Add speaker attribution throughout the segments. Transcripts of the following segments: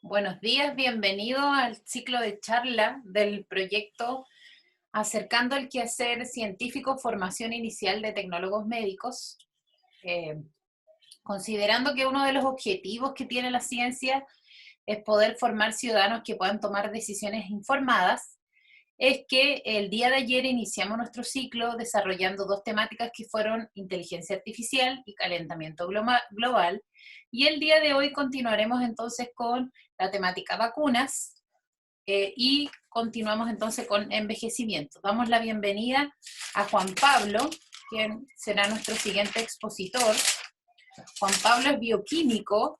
Speaker 1: Buenos días, bienvenido al ciclo de charla del proyecto Acercando el Quehacer Científico, Formación Inicial de Tecnólogos Médicos. Eh, Considerando que uno de los objetivos que tiene la ciencia es poder formar ciudadanos que puedan tomar decisiones informadas, es que el día de ayer iniciamos nuestro ciclo desarrollando dos temáticas que fueron inteligencia artificial y calentamiento global, y el día de hoy continuaremos entonces con la temática vacunas y continuamos entonces con envejecimiento. Damos la bienvenida a Juan Pablo, quien será nuestro siguiente expositor. Juan Pablo es bioquímico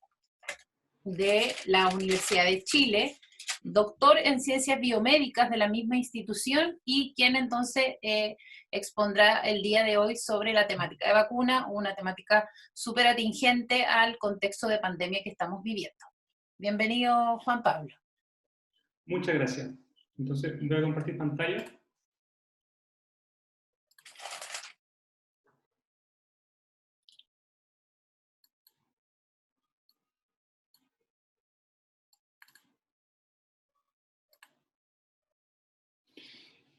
Speaker 1: de la Universidad de Chile, doctor en ciencias biomédicas de la misma institución y quien entonces expondrá el día de hoy sobre la temática de vacuna, una temática súper atingente al contexto de pandemia que estamos viviendo. Bienvenido, Juan Pablo.
Speaker 2: Muchas gracias. Entonces, voy a compartir pantalla.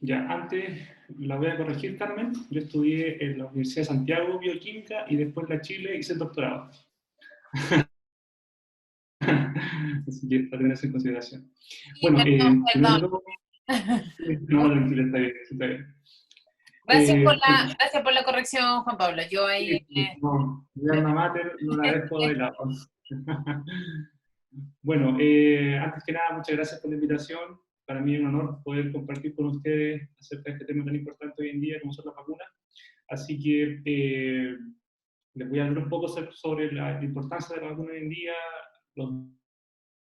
Speaker 2: Ya, antes la voy a corregir, Carmen. Yo estudié en la Universidad de Santiago Bioquímica y después en la Chile hice el doctorado. Así que para tener eso en consideración.
Speaker 1: Sí,
Speaker 2: Bueno,
Speaker 1: perdón,
Speaker 2: primero
Speaker 1: perdón.
Speaker 2: que todo, no, tranquila, está bien, está bien. Bueno,
Speaker 1: Gracias por la corrección, Juan Pablo. Yo ahí
Speaker 2: sí, no, mi alma mater no la dejo de lado. Bueno, antes que nada, muchas gracias por la invitación. Para mí es un honor poder compartir con ustedes acerca de este tema tan importante hoy en día como son las vacunas. Así que les voy a hablar un poco sobre la importancia de la vacuna hoy en día, los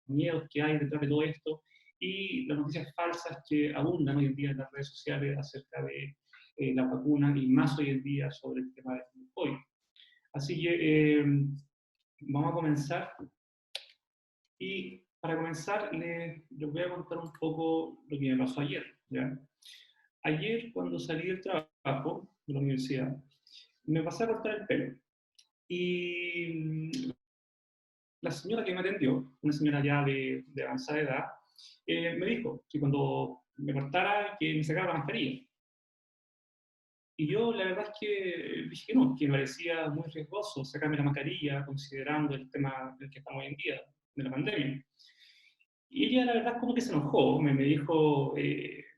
Speaker 2: miedos que hay detrás de todo esto y las noticias falsas que abundan hoy en día en las redes sociales acerca de la vacuna y más hoy en día sobre el tema del COVID. Así que vamos a comenzar. Y para comenzar, les voy a contar un poco lo que me pasó ayer. ¿Ya? Ayer, cuando salí del trabajo de la universidad, me pasé a cortar el pelo. Y la señora que me atendió, una señora ya de avanzada edad, me dijo que cuando me cortara, que me sacara la mascarilla. Y yo la verdad es que dije que me parecía muy riesgoso sacarme la mascarilla, considerando el tema del que estamos hoy en día, de la pandemia. Y ella, la verdad, como que se enojó, me dijo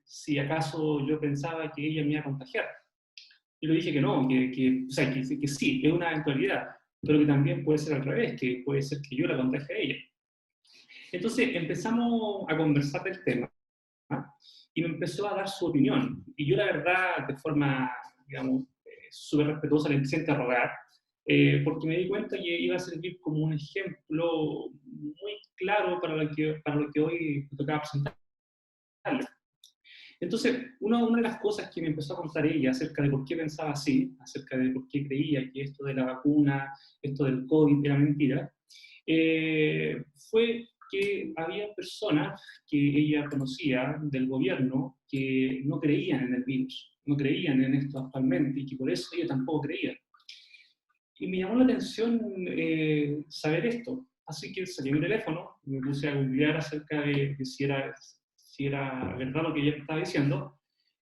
Speaker 2: si acaso yo pensaba que ella me iba a contagiar. Yo le dije que no, o sea, que sí, que es una eventualidad, pero que también puede ser al revés, que puede ser que yo la contagie a ella. Entonces empezamos a conversar del tema, ¿ah? Y me empezó a dar su opinión. Y yo, la verdad, de forma, digamos, súper respetuosa, le empecé a interrogar, porque me di cuenta que iba a servir como un ejemplo muy claro para lo que hoy me tocaba presentar. Entonces, una de las cosas que me empezó a contar ella acerca de por qué pensaba así, acerca de por qué creía que esto de la vacuna, esto del COVID era mentira, fue que había personas que ella conocía del gobierno que no creían en el virus, no creían en esto actualmente y que por eso ella tampoco creía. Y me llamó la atención saber esto. Así que saqué mi teléfono, me puse a googlear acerca de si era verdad lo que ella estaba diciendo.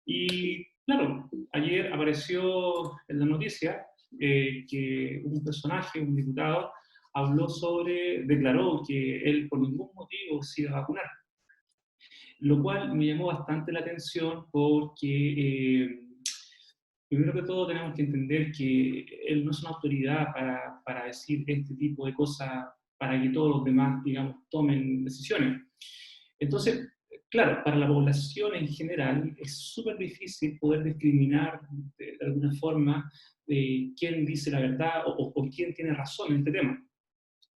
Speaker 2: Y claro, ayer apareció en la noticia que un personaje, un diputado, declaró que él por ningún motivo se iba a vacunar. Lo cual me llamó bastante la atención porque primero que todo tenemos que entender que él no es una autoridad para decir este tipo de cosas para que todos los demás, digamos, tomen decisiones. Entonces, claro, para la población en general es súper difícil poder discriminar de alguna forma quién dice la verdad o quién tiene razón en este tema.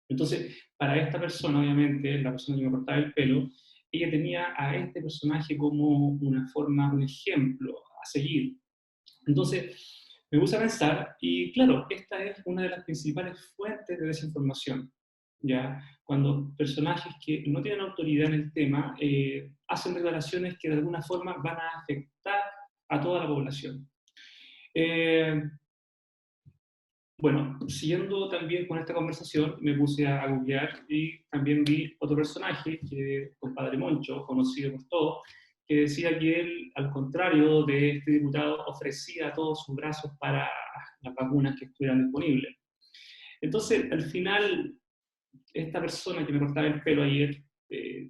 Speaker 2: Entonces, para esta persona, obviamente, la persona que me cortaba el pelo, ella tenía a este personaje como una forma, un ejemplo a seguir. Entonces, me puse a pensar, y claro, esta es una de las principales fuentes de desinformación, ¿ya? Cuando personajes que no tienen autoridad en el tema hacen declaraciones que de alguna forma van a afectar a toda la población. Eh, Bueno, siguiendo también con esta conversación, me puse a googlear y también vi otro personaje, que es compadre Moncho, conocido por todos, que decía que él, al contrario de este diputado, ofrecía todos sus brazos para las vacunas que estuvieran disponibles. Entonces, al final, esta persona que me cortaba el pelo ayer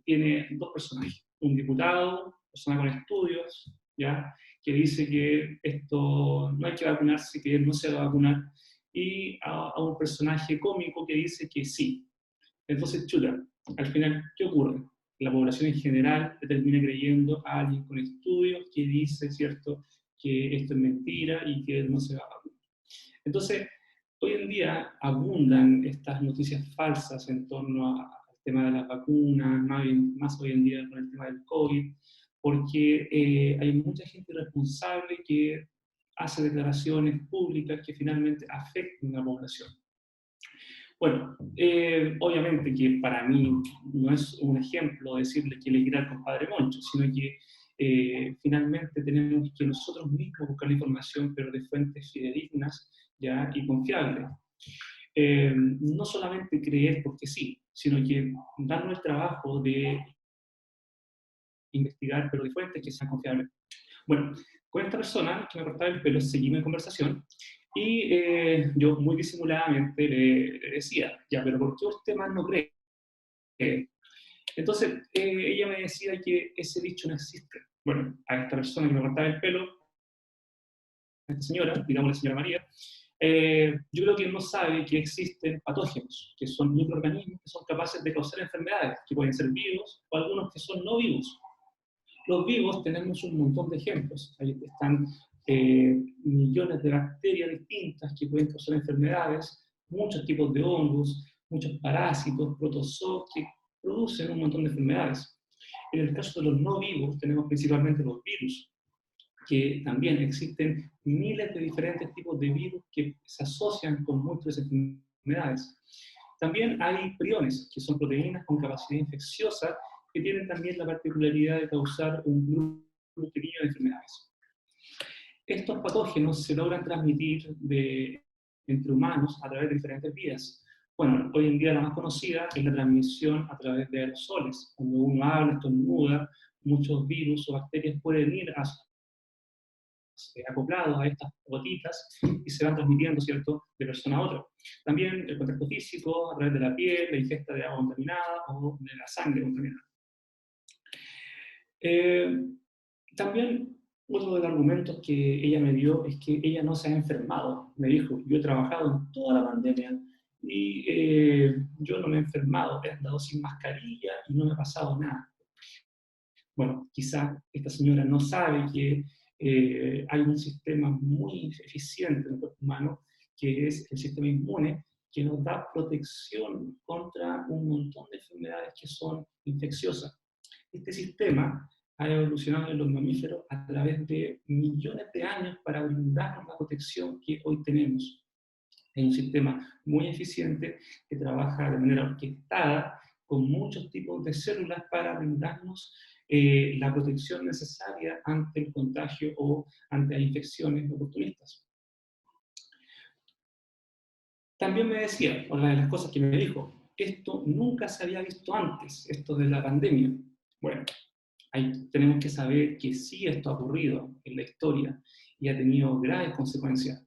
Speaker 2: tiene dos personajes. Un diputado, persona con estudios, ¿ya? Que dice que esto no hay que vacunarse, que él no se va a vacunar, y a un personaje cómico que dice que sí. Entonces, chuta, al final, ¿qué ocurre? La población en general termina creyendo a alguien con estudios que dice, ¿cierto?, que esto es mentira y que él no se va a vacunar. Entonces, hoy en día abundan estas noticias falsas en torno al tema de las vacunas, más hoy en día con el tema del COVID, porque hay mucha gente responsable que hace declaraciones públicas que finalmente afectan a la población. Bueno, obviamente que para mí no es un ejemplo decirle que le quiera al compadre Moncho, sino que finalmente tenemos que nosotros mismos buscar la información, pero de fuentes fidedignas, ¿ya?, y confiables. No solamente creer porque sí, sino que darnos el trabajo de investigar, pero de fuentes que sean confiables. Bueno, con esta persona que me cortaba el pelo seguimos en conversación y yo muy disimuladamente le decía, ya, pero ¿por qué usted más no cree? Entonces ella me decía que ese dicho no existe. Bueno, a esta persona que me cortaba el pelo, a esta señora, digamos la señora María, yo creo que no sabe que existen patógenos, que son microorganismos que son capaces de causar enfermedades, que pueden ser vivos o algunos que son no vivos. Los vivos tenemos un montón de ejemplos. Ahí están millones de bacterias distintas que pueden causar enfermedades, muchos tipos de hongos, muchos parásitos, protozoos que producen un montón de enfermedades. En el caso de los no vivos tenemos principalmente los virus, que también existen miles de diferentes tipos de virus que se asocian con muchas enfermedades. También hay priones, que son proteínas con capacidad infecciosa, que tienen también la particularidad de causar un grupo pequeño de enfermedades. Estos patógenos se logran transmitir entre humanos a través de diferentes vías. Bueno, hoy en día la más conocida es la transmisión a través de aerosoles. Cuando uno habla, estornuda, muchos virus o bacterias pueden ir acoplados a estas gotitas y se van transmitiendo, ¿cierto?, de persona a otra. También el contacto físico a través de la piel, la ingesta de agua contaminada o de la sangre contaminada. Eh, También otro de los argumentos que ella me dio es que ella no se ha enfermado. Me dijo, yo he trabajado en toda la pandemia y yo no me he enfermado, he andado sin mascarilla y no me ha pasado nada. Bueno, quizá esta señora no sabe que hay un sistema muy eficiente en el cuerpo humano, que es el sistema inmune, que nos da protección contra un montón de enfermedades que son infecciosas. Este sistema ha evolucionado en los mamíferos a través de millones de años para brindarnos la protección que hoy tenemos. Es un sistema muy eficiente que trabaja de manera orquestada con muchos tipos de células para brindarnos la protección necesaria ante el contagio o ante las infecciones oportunistas. También me decía, una de las cosas que me dijo, esto nunca se había visto antes, esto de la pandemia. Bueno, ahí tenemos que saber que sí esto ha ocurrido en la historia y ha tenido graves consecuencias.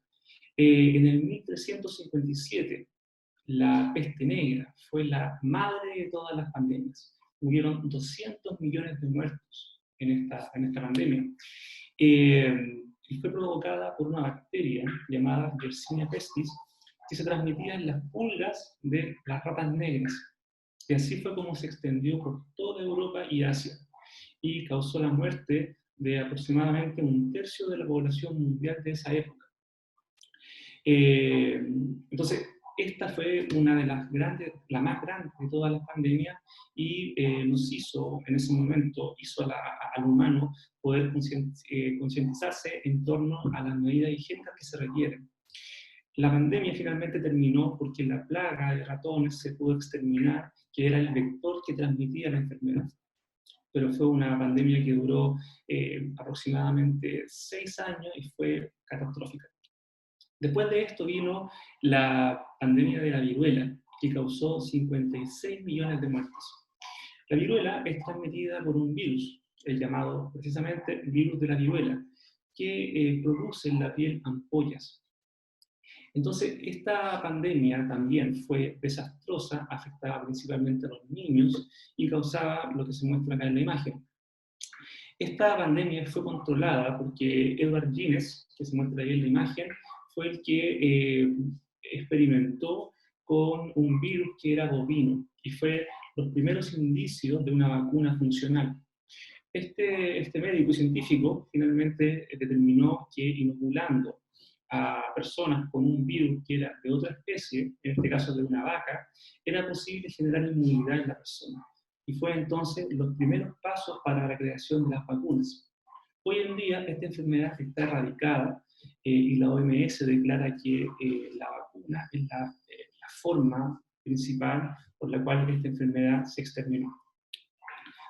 Speaker 2: En el 1357, la peste negra fue la madre de todas las pandemias. Hubieron 200 millones de muertos en esta pandemia. Y fue provocada por una bacteria llamada Yersinia pestis, que se transmitía en las pulgas de las ratas negras. Y así fue como se extendió por toda Europa y Asia, y causó la muerte de aproximadamente un tercio de la población mundial de esa época. Eh, entonces, esta fue una de las grandes, la más grande de todas las pandemias y nos hizo, en ese momento, hizo al humano poder concientizarse en torno a las medidas higiénicas que se requieren. La pandemia finalmente terminó porque la plaga de ratones se pudo exterminar, que era el vector que transmitía la enfermedad. Pero fue una pandemia que duró aproximadamente 6 años y fue catastrófica. Después de esto vino la pandemia de la viruela, que causó 56 millones de muertes. La viruela es transmitida por un virus, el llamado precisamente virus de la viruela, que produce en la piel ampollas. Entonces, esta pandemia también fue desastrosa, afectaba principalmente a los niños y causaba lo que se muestra acá en la imagen. Esta pandemia fue controlada porque Edward Jenner, que se muestra ahí en la imagen, fue el que experimentó con un virus que era bovino y fue los primeros indicios de una vacuna funcional. Este médico y científico finalmente determinó que inoculando a personas con un virus que era de otra especie, en este caso de una vaca, era posible generar inmunidad en la persona. Y fue entonces los primeros pasos para la creación de las vacunas. Hoy en día esta enfermedad está erradicada y la OMS declara que la vacuna es la forma principal por la cual esta enfermedad se exterminó.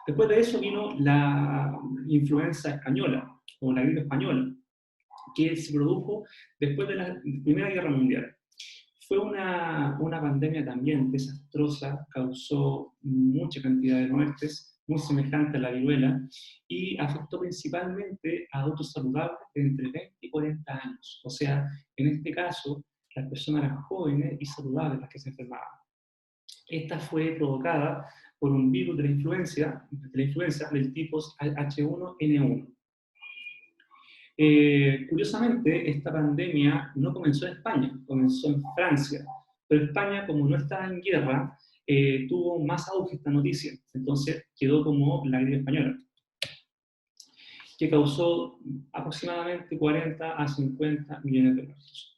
Speaker 2: Después de eso vino la influenza española, o la gripe española, que se produjo después de la Primera Guerra Mundial. Fue una pandemia también desastrosa, causó mucha cantidad de muertes, muy semejante a la viruela, y afectó principalmente a adultos saludables de entre 20 y 40 años. O sea, en este caso, las personas eran jóvenes y saludables las que se enfermaban. Esta fue provocada por un virus de la influenza del tipo H1N1. Curiosamente, esta pandemia no comenzó en España, comenzó en Francia, pero España, como no estaba en guerra, tuvo más auge esta noticia, entonces quedó como la gripe española, que causó aproximadamente 40 a 50 millones de muertos.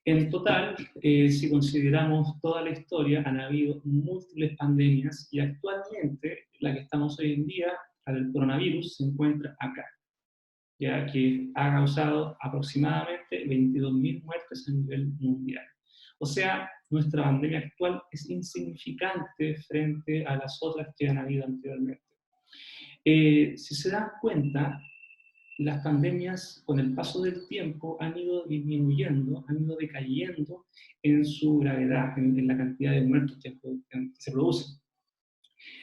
Speaker 2: En total, si consideramos toda la historia, han habido múltiples pandemias y actualmente la que estamos hoy en día, la del coronavirus, se encuentra acá, ya que ha causado aproximadamente 22.000 muertes a nivel mundial. O sea, nuestra pandemia actual es insignificante frente a las otras que han habido anteriormente. Si se dan cuenta, las pandemias con el paso del tiempo han ido disminuyendo, han ido decayendo en su gravedad, en la cantidad de muertos que se producen.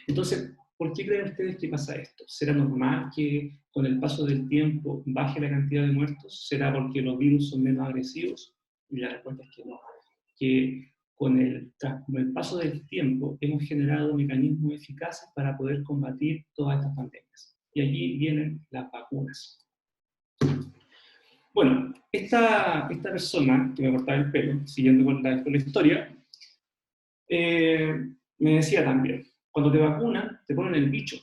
Speaker 2: Entonces, ¿por qué creen ustedes que pasa esto? ¿Será normal que con el paso del tiempo baje la cantidad de muertos? ¿Será porque los virus son menos agresivos? Y la respuesta es que no. Que con el paso del tiempo hemos generado mecanismos eficaces para poder combatir todas estas pandemias. Y allí vienen las vacunas. Bueno, esta persona que me cortaba el pelo, siguiendo con la historia, me decía también, cuando te vacunan, te ponen el bicho,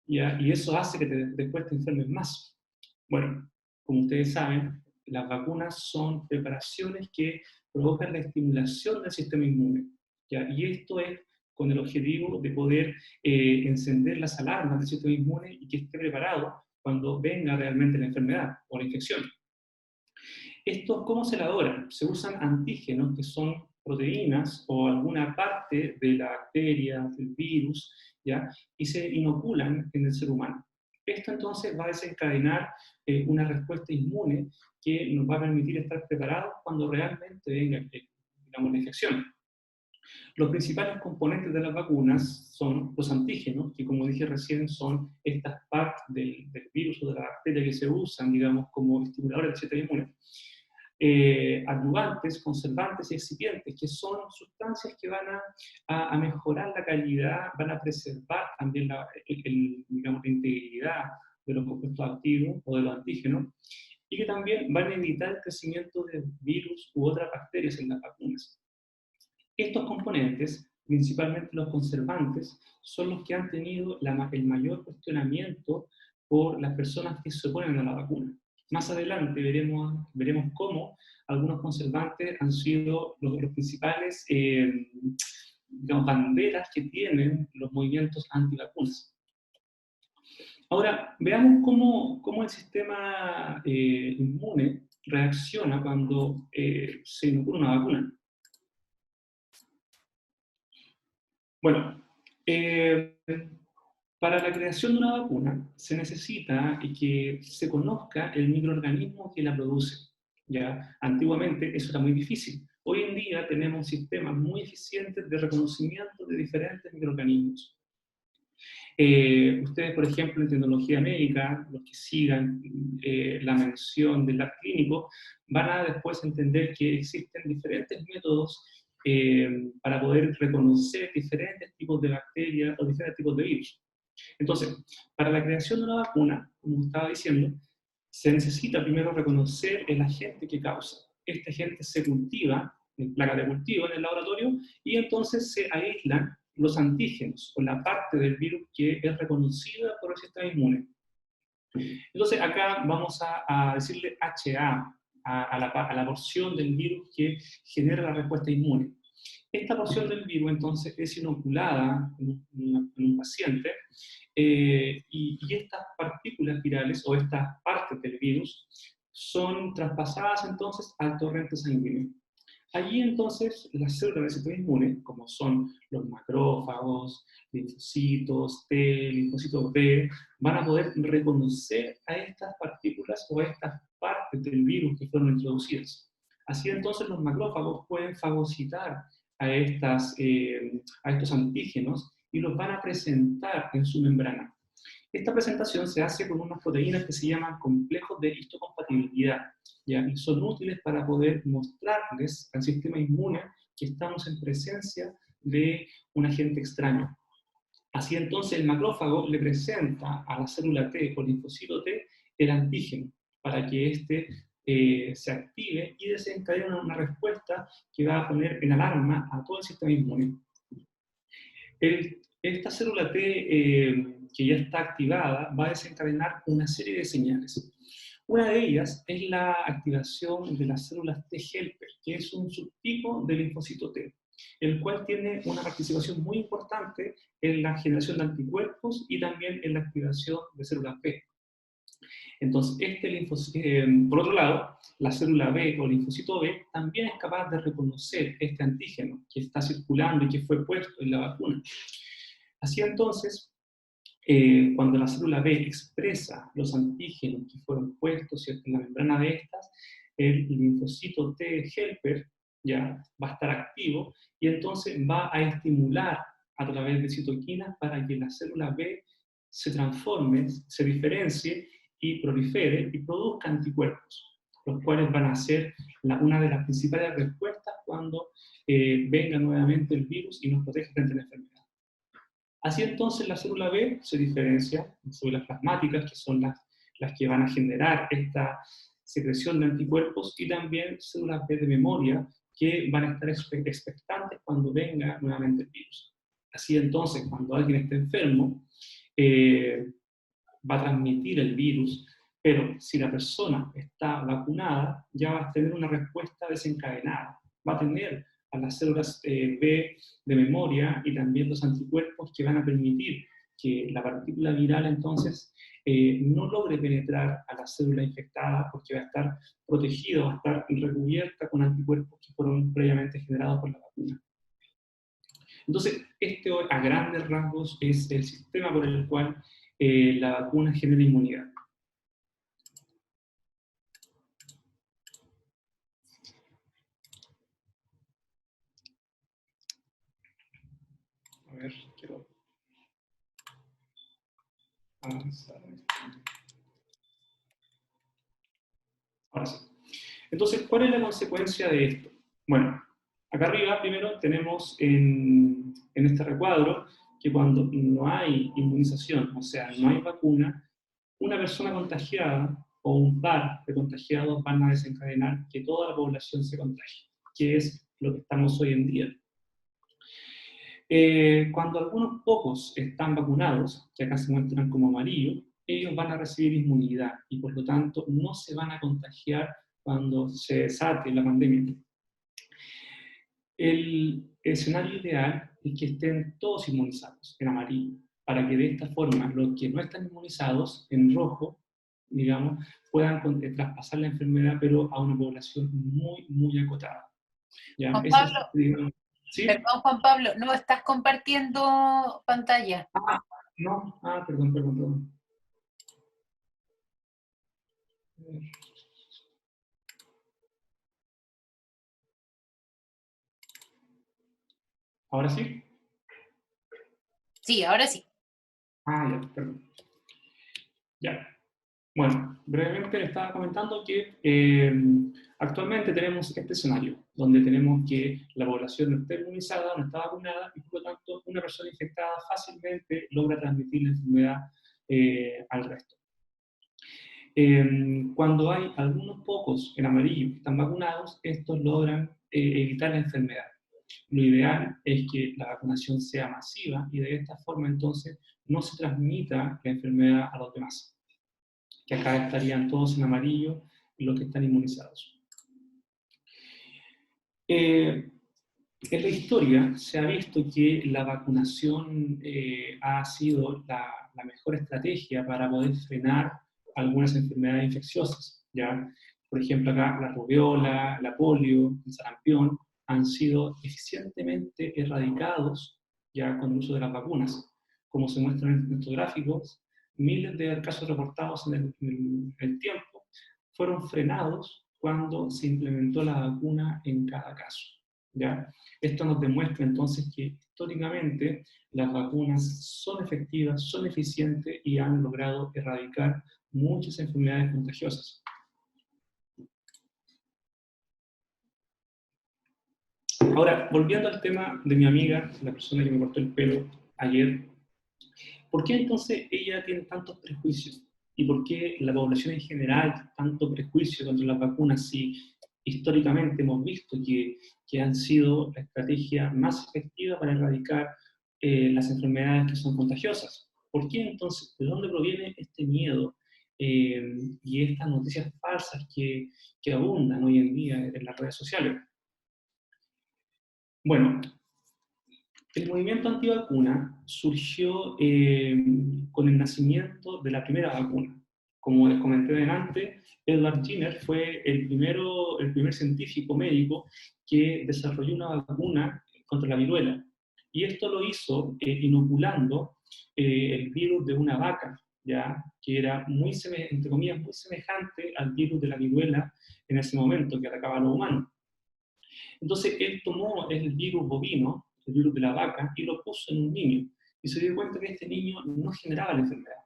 Speaker 2: ¿ya? Y eso hace que después te enfermes más. Bueno, como ustedes saben, las vacunas son preparaciones que provocan la estimulación del sistema inmune, ¿ya? Y esto es con el objetivo de poder encender las alarmas del sistema inmune y que esté preparado cuando venga realmente la enfermedad o la infección. ¿Estos cómo se elaboran? Se usan antígenos, que son proteínas o alguna parte de la bacteria, del virus, ¿ya? Y se inoculan en el ser humano. Esto entonces va a desencadenar una respuesta inmune que nos va a permitir estar preparados cuando realmente venga, digamos, la infección. Los principales componentes de las vacunas son los antígenos, que como dije recién son estas partes del virus o de la bacteria que se usan, digamos, como estimuladores del sistema inmune. Adyuvantes, conservantes y excipientes, que son sustancias que van a mejorar la calidad, van a preservar también digamos, la integridad de los compuestos activos o de los antígenos, y que también van a evitar el crecimiento de virus u otras bacterias en las vacunas. Estos componentes, principalmente los conservantes, son los que han tenido el mayor cuestionamiento por las personas que se oponen a la vacuna. Más adelante veremos cómo algunos conservantes han sido los principales digamos, banderas que tienen los movimientos antivacunas. Ahora, veamos cómo el sistema inmune reacciona cuando se inocula una vacuna. Bueno, para la creación de una vacuna se necesita que se conozca el microorganismo que la produce. ¿ya? Antiguamente eso era muy difícil. Hoy en día tenemos sistemas muy eficientes de reconocimiento de diferentes microorganismos. Ustedes, por ejemplo, en tecnología médica, los que sigan la mención del lab clínico, van a después entender que existen diferentes métodos para poder reconocer diferentes tipos de bacterias o diferentes tipos de virus. Entonces, para la creación de una vacuna, como estaba diciendo, se necesita primero reconocer el agente que causa. Este agente se cultiva en placas de cultivo en el laboratorio y entonces se aíslan los antígenos o la parte del virus que es reconocida por el sistema inmune. Entonces acá vamos a decirle HA a la porción del virus que genera la respuesta inmune. Esta porción del virus entonces es inoculada en un paciente y estas partículas virales o estas partes del virus son traspasadas entonces al torrente sanguíneo. Allí entonces las células del sistema inmune, como son los macrófagos, linfocitos T, linfocitos B, van a poder reconocer a estas partículas o a estas partes del virus que fueron introducidas. Así entonces los macrófagos pueden fagocitar a estos antígenos y los van a presentar en su membrana. Esta presentación se hace con unas proteínas que se llaman complejos de histocompatibilidad, ¿ya? Y son útiles para poder mostrarles al sistema inmune que estamos en presencia de un agente extraño. Así entonces el macrófago le presenta a la célula T o linfocito T el antígeno para que éste se active y desencadene una respuesta que va a poner en alarma a todo el sistema inmune. Esta célula T que ya está activada va a desencadenar una serie de señales. Una de ellas es la activación de las células T helper, que es un subtipo del linfocito T, el cual tiene una participación muy importante en la generación de anticuerpos y también en la activación de células B. Entonces, por otro lado, la célula B o linfocito B también es capaz de reconocer este antígeno que está circulando y que fue puesto en la vacuna. Así entonces, cuando la célula B expresa los antígenos que fueron puestos en la membrana de estas, el linfocito T helper ya va a estar activo y entonces va a estimular a través de citoquinas para que la célula B se transforme, se diferencie y prolifere y produzca anticuerpos, los cuales van a ser una de las principales respuestas cuando venga nuevamente el virus y nos protege frente a la enfermedad. Así entonces la célula B se diferencia en células plasmáticas, que son las que van a generar esta secreción de anticuerpos, y también células B de memoria, que van a estar expectantes cuando venga nuevamente el virus. Así entonces, cuando alguien esté enfermo, va a transmitir el virus, pero si la persona está vacunada, ya va a tener una respuesta desencadenada. Va a tener a las células B de memoria y también los anticuerpos que van a permitir que la partícula viral entonces no logre penetrar a la célula infectada porque va a estar protegida, va a estar recubierta con anticuerpos que fueron previamente generados por la vacuna. Entonces, este a grandes rasgos es el sistema por el cual la vacuna genera inmunidad. A ver, quiero avanzar. Ahora sí. Entonces, ¿cuál es la consecuencia de esto? Bueno, acá arriba primero tenemos en este recuadro que cuando no hay inmunización, o sea, no hay vacuna, una persona contagiada o un par de contagiados van a desencadenar que toda la población se contagie, que es lo que estamos hoy en día. Cuando algunos pocos están vacunados, que acá se muestran como amarillo, ellos van a recibir inmunidad y por lo tanto no se van a contagiar cuando se desate la pandemia. El escenario ideal es que estén todos inmunizados en amarillo, para que de esta forma los que no están inmunizados en rojo, digamos, puedan traspasar la enfermedad, pero a una población muy, muy acotada. ¿Ya?
Speaker 1: Juan
Speaker 2: Ese es,
Speaker 1: Pablo,
Speaker 2: digamos, ¿sí?
Speaker 1: perdón Juan Pablo, no estás compartiendo pantalla.
Speaker 2: No, perdón. ¿Ahora sí?
Speaker 1: Sí, ahora sí.
Speaker 2: Ah, ya, perdón. Ya. Bueno, brevemente le estaba comentando que actualmente tenemos este escenario, donde tenemos que la población no está inmunizada, no está vacunada, y por lo tanto una persona infectada fácilmente logra transmitir la enfermedad al resto. Cuando hay algunos pocos en amarillo que están vacunados, estos logran evitar la enfermedad. Lo ideal es que la vacunación sea masiva y de esta forma entonces no se transmita la enfermedad a los demás, que acá estarían todos en amarillo los que están inmunizados. En la historia se ha visto que la vacunación ha sido la mejor estrategia para poder frenar algunas enfermedades infecciosas, ¿ya? Por ejemplo, acá la rubiola, la polio, el sarampión han sido eficientemente erradicados ya con el uso de las vacunas. Como se muestra en estos gráficos, miles de casos reportados en el tiempo fueron frenados cuando se implementó la vacuna en cada caso, ¿ya? Esto nos demuestra entonces que históricamente las vacunas son efectivas, son eficientes y han logrado erradicar muchas enfermedades contagiosas. Ahora, volviendo al tema de mi amiga, la persona que me cortó el pelo ayer, ¿por qué entonces ella tiene tantos prejuicios? ¿Y por qué la población en general tanto prejuicio contra las vacunas si históricamente hemos visto que han sido la estrategia más efectiva para erradicar las enfermedades que son contagiosas? ¿Por qué entonces, de dónde proviene este miedo y estas noticias falsas que abundan hoy en día en las redes sociales? Bueno, el movimiento antivacuna surgió con el nacimiento de la primera vacuna. Como les comenté delante, Edward Jenner fue el primer científico médico que desarrolló una vacuna contra la viruela. Y esto lo hizo inoculando el virus de una vaca, ¿ya? Que era entre comillas, muy semejante al virus de la viruela en ese momento que atacaba a los humanos. Entonces él tomó el virus bovino, el virus de la vaca, y lo puso en un niño. Y se dio cuenta que este niño no generaba la enfermedad.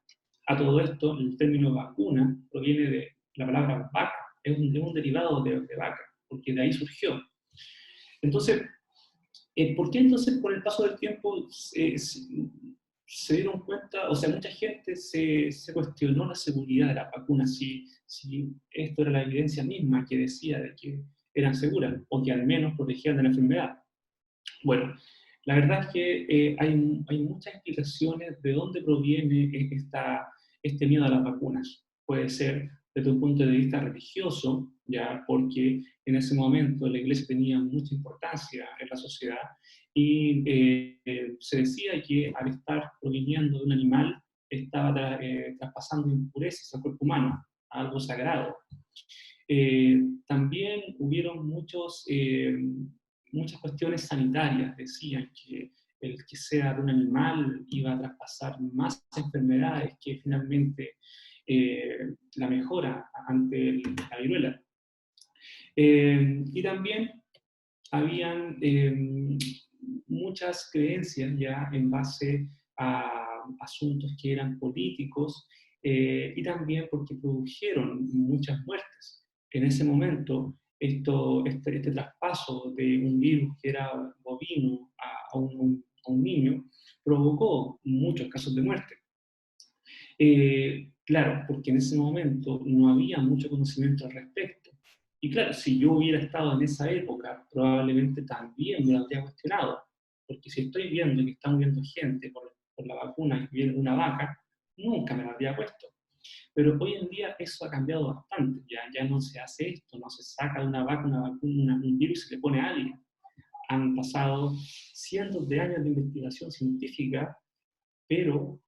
Speaker 2: A todo esto, el término vacuna proviene de la palabra vaca, es un derivado de vaca, porque de ahí surgió. Entonces, ¿por qué entonces con el paso del tiempo se dieron cuenta, o sea, mucha gente se cuestionó la seguridad de las vacunas, si esto era la evidencia misma que decía de que eran seguras, o que al menos protegían de la enfermedad? Bueno, la verdad es que hay muchas explicaciones de dónde proviene este miedo a las vacunas. Puede ser desde un punto de vista religioso, ya porque en ese momento la iglesia tenía mucha importancia en la sociedad y se decía que al estar proviniendo de un animal estaba traspasando impurezas al cuerpo humano, algo sagrado. También hubieron muchas cuestiones sanitarias, decían que el que sea de un animal iba a traspasar más enfermedades que finalmente la mejora ante la viruela. Y también habían muchas creencias ya en base a asuntos que eran políticos y también porque produjeron muchas muertes. En ese momento, este traspaso de un virus que era bovino a un niño provocó muchos casos de muerte. Claro, porque en ese momento no había mucho conocimiento al respecto. Y claro, si yo hubiera estado en esa época, probablemente también me lo habría cuestionado. Porque si estoy viendo que está muriendo gente por la vacuna que viene de una vaca, nunca me lo habría puesto. Pero hoy en día eso ha cambiado bastante. Ya no se hace esto, no se saca de una vaca una vacuna, un virus y se le pone a alguien. Han pasado cientos de años de investigación científica, pero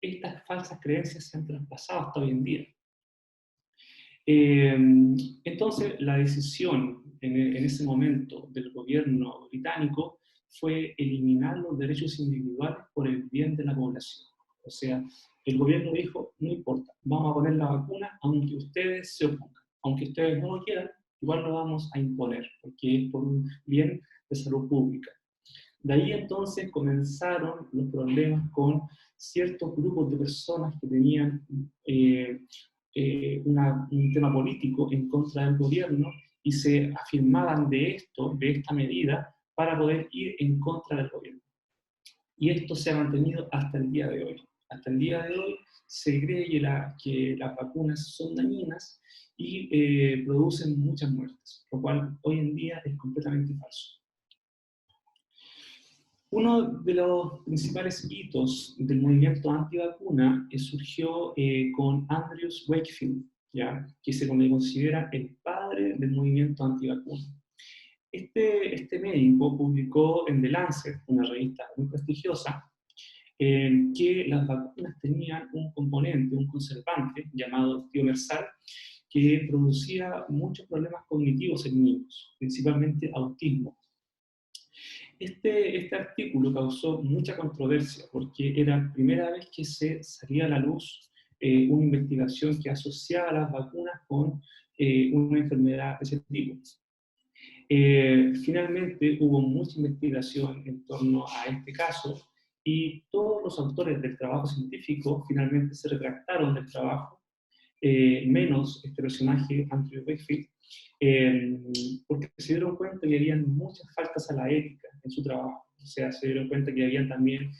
Speaker 2: estas falsas creencias se han traspasado hasta hoy en día. Entonces, la decisión en ese momento del gobierno británico fue eliminar los derechos individuales por el bien de la población. O sea, el gobierno dijo, no importa, vamos a poner la vacuna aunque ustedes se opongan, aunque ustedes no lo quieran, igual lo vamos a imponer, porque es por un bien de salud pública. De ahí entonces comenzaron los problemas con ciertos grupos de personas que tenían un tema político en contra del gobierno y se afirmaban de esto, de esta medida, para poder ir en contra del gobierno. Y esto se ha mantenido hasta el día de hoy. Hasta el día de hoy se cree que las vacunas son dañinas y producen muchas muertes, lo cual hoy en día es completamente falso. Uno de los principales hitos del movimiento antivacuna surgió con Andrews Wakefield, ¿ya? Que se le considera el padre del movimiento antivacuna. Este médico publicó en The Lancet, una revista muy prestigiosa, que las vacunas tenían un componente, un conservante llamado tiomersal, que producía muchos problemas cognitivos en niños, principalmente autismo. Este artículo causó mucha controversia porque era la primera vez que se salía a la luz una investigación que asociaba las vacunas con una enfermedad de ese tipo. Finalmente hubo mucha investigación en torno a este caso y todos los autores del trabajo científico finalmente se retractaron del trabajo, menos este personaje, Andrew Wakefield, porque se dieron cuenta que había muchas faltas a la ética en su trabajo. O sea, se dieron cuenta que había también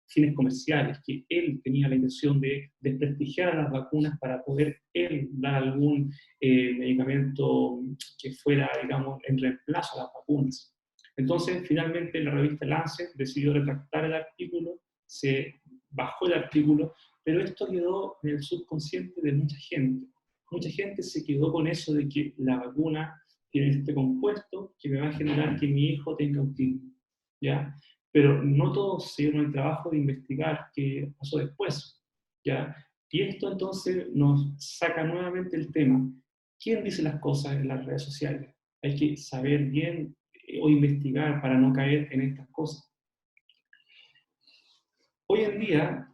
Speaker 2: fines comerciales, que él tenía la intención de desprestigiar a las vacunas para poder él dar algún medicamento que fuera, digamos, en reemplazo a las vacunas. Entonces, finalmente, la revista Lancet decidió retractar el artículo, se bajó el artículo, pero esto quedó en el subconsciente de mucha gente. Mucha gente se quedó con eso de que la vacuna tiene este compuesto que me va a generar que mi hijo tenga autismo, ¿ya? Pero no todos se dieron el trabajo de investigar qué pasó después, ¿ya? Y esto entonces nos saca nuevamente el tema. ¿Quién dice las cosas en las redes sociales? Hay que saber bien o investigar para no caer en estas cosas. Hoy en día,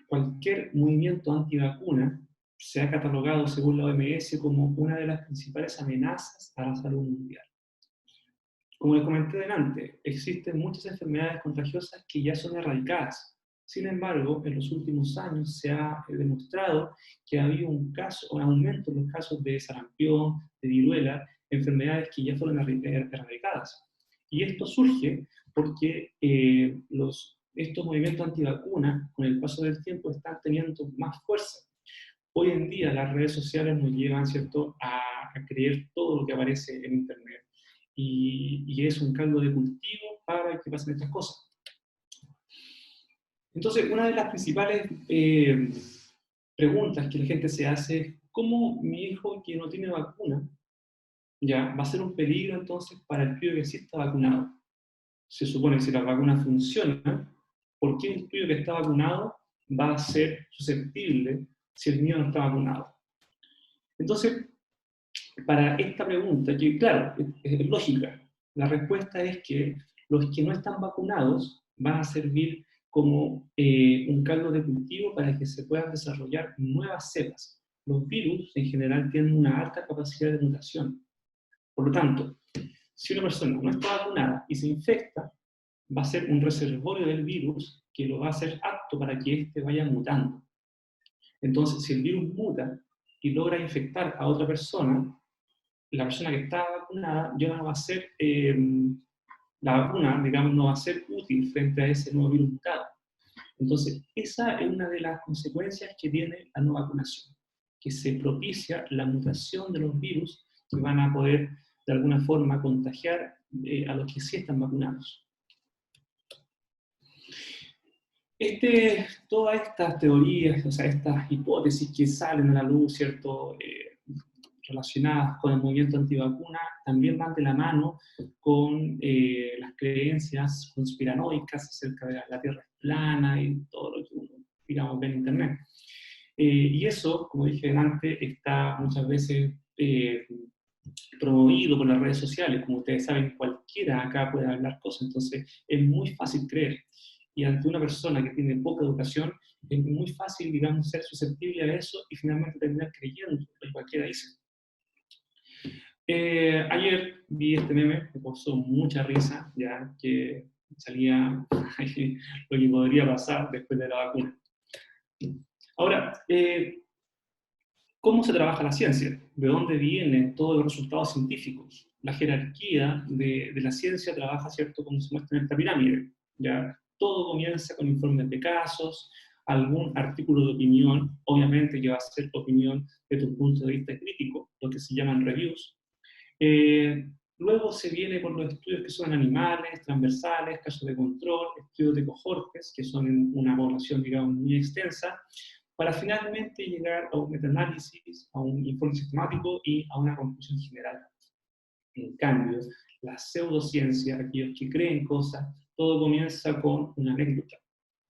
Speaker 2: cualquier movimiento antivacuna se ha catalogado, según la OMS, como una de las principales amenazas a la salud mundial. Como les comenté delante, existen muchas enfermedades contagiosas que ya son erradicadas. Sin embargo, en los últimos años se ha demostrado que ha habido un aumento en los casos de sarampión, de viruela, enfermedades que ya fueron erradicadas. Y esto surge porque estos movimientos antivacunas, con el paso del tiempo, están teniendo más fuerza. Hoy en día las redes sociales nos llevan, ¿cierto?, a creer todo lo que aparece en Internet. Y es un caldo de cultivo para que pasen estas cosas. Entonces, una de las principales preguntas que la gente se hace es ¿cómo mi hijo que no tiene vacuna ya va a ser un peligro entonces para el crío que sí está vacunado? Se supone que si la vacuna funciona, ¿por qué el crío que está vacunado va a ser susceptible si el niño no está vacunado? Entonces, para esta pregunta, que claro, es lógica, la respuesta es que los que no están vacunados van a servir como un caldo de cultivo para que se puedan desarrollar nuevas cepas. Los virus en general tienen una alta capacidad de mutación. Por lo tanto, si una persona no está vacunada y se infecta, va a ser un reservorio del virus que lo va a hacer apto para que éste vaya mutando. Entonces, si el virus muta y logra infectar a otra persona, la persona que está vacunada ya no va a ser, la vacuna, digamos, no va a ser útil frente a ese nuevo virus mutado. Entonces, esa es una de las consecuencias que tiene la no vacunación, que se propicia la mutación de los virus que van a poder, de alguna forma, contagiar a los que sí están vacunados. Todas estas teorías, o sea, estas hipótesis que salen a la luz, ¿cierto?, relacionadas con el movimiento antivacuna, también van de la mano con las creencias conspiranoicas acerca de la Tierra es plana y todo lo que uno, digamos, ve en Internet. Y eso, como dije antes, está muchas veces promovido por las redes sociales. Como ustedes saben, cualquiera acá puede hablar cosas, entonces es muy fácil creer. Y ante una persona que tiene poca educación, es muy fácil, digamos, ser susceptible a eso y finalmente terminar creyendo lo que cualquiera dice. Ayer vi este meme, me causó mucha risa, ya que salía lo que podría pasar después de la vacuna. Ahora, ¿cómo se trabaja la ciencia? ¿De dónde vienen todos los resultados científicos? La jerarquía de la ciencia trabaja, ¿cierto?, como se muestra en esta pirámide. ¿Ya? Todo comienza con informes de casos, algún artículo de opinión, obviamente que va a ser opinión de tu punto de vista crítico, lo que se llaman reviews. Luego se viene por los estudios que son animales, transversales, casos de control, estudios de cohortes, que son en una población, digamos, muy extensa, para finalmente llegar a un metaanálisis, a un informe sistemático y a una conclusión general. En cambio, la pseudociencia, aquellos que creen cosas, todo comienza con una anécdota.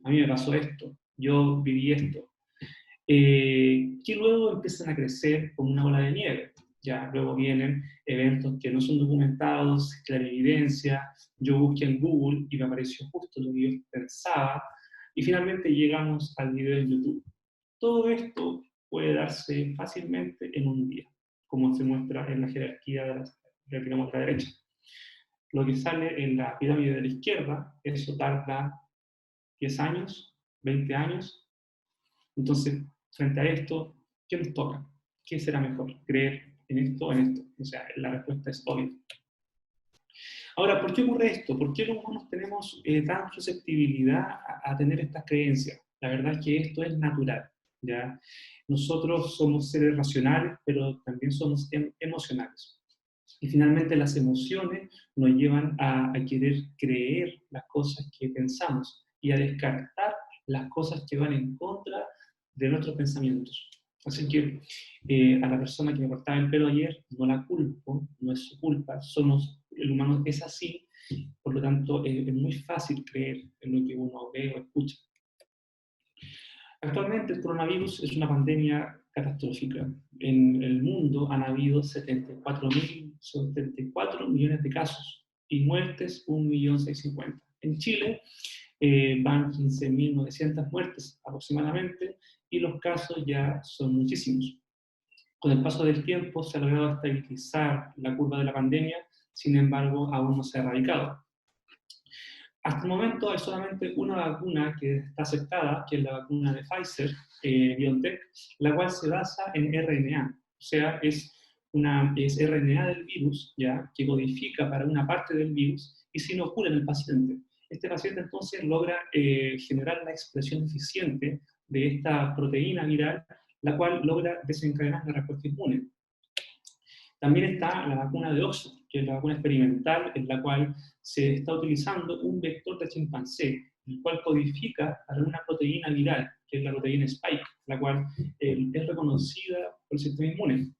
Speaker 2: A mí me pasó esto, yo viví esto, que luego empiezan a crecer como una bola de nieve. Ya luego vienen eventos que no son documentados, clarividencia, yo busqué en Google y me apareció justo lo que yo pensaba, y finalmente llegamos al video de YouTube. Todo esto puede darse fácilmente en un día, como se muestra en la jerarquía de la derecha. Lo que sale en la pirámide de la izquierda, eso tarda 10 años, 20 años. Entonces, frente a esto, ¿qué nos toca? ¿Qué será mejor? ¿Creer en esto o en esto? O sea, la respuesta es obvia. Ahora, ¿por qué ocurre esto? ¿Por qué los humanos tenemos tan susceptibilidad a tener estas creencias? La verdad es que esto es natural, ¿ya? Nosotros somos seres racionales, pero también somos emocionales. Y finalmente las emociones nos llevan a querer creer las cosas que pensamos y a descartar las cosas que van en contra de nuestros pensamientos. Así que a la persona que me cortaba el pelo ayer no la culpo, no es su culpa, el humano es así, por lo tanto es muy fácil creer en lo que uno ve o escucha. Actualmente el coronavirus es una pandemia catastrófica. En el mundo han habido 74 millones de casos y muertes 1.650.000. En Chile van 15.900 muertes aproximadamente y los casos ya son muchísimos. Con el paso del tiempo se ha logrado estabilizar la curva de la pandemia, sin embargo aún no se ha erradicado. Hasta el momento hay solamente una vacuna que está aceptada, que es la vacuna de Pfizer, BioNTech, la cual se basa en RNA, o sea, es RNA del virus, ¿ya?, que codifica para una parte del virus y se inocula en el paciente. Este paciente entonces logra generar la expresión eficiente de esta proteína viral, la cual logra desencadenar la respuesta inmune. También está la vacuna de Oxford, que es la vacuna experimental, en la cual se está utilizando un vector de chimpancé, el cual codifica para una proteína viral, que es la proteína Spike, la cual es reconocida por el sistema inmune.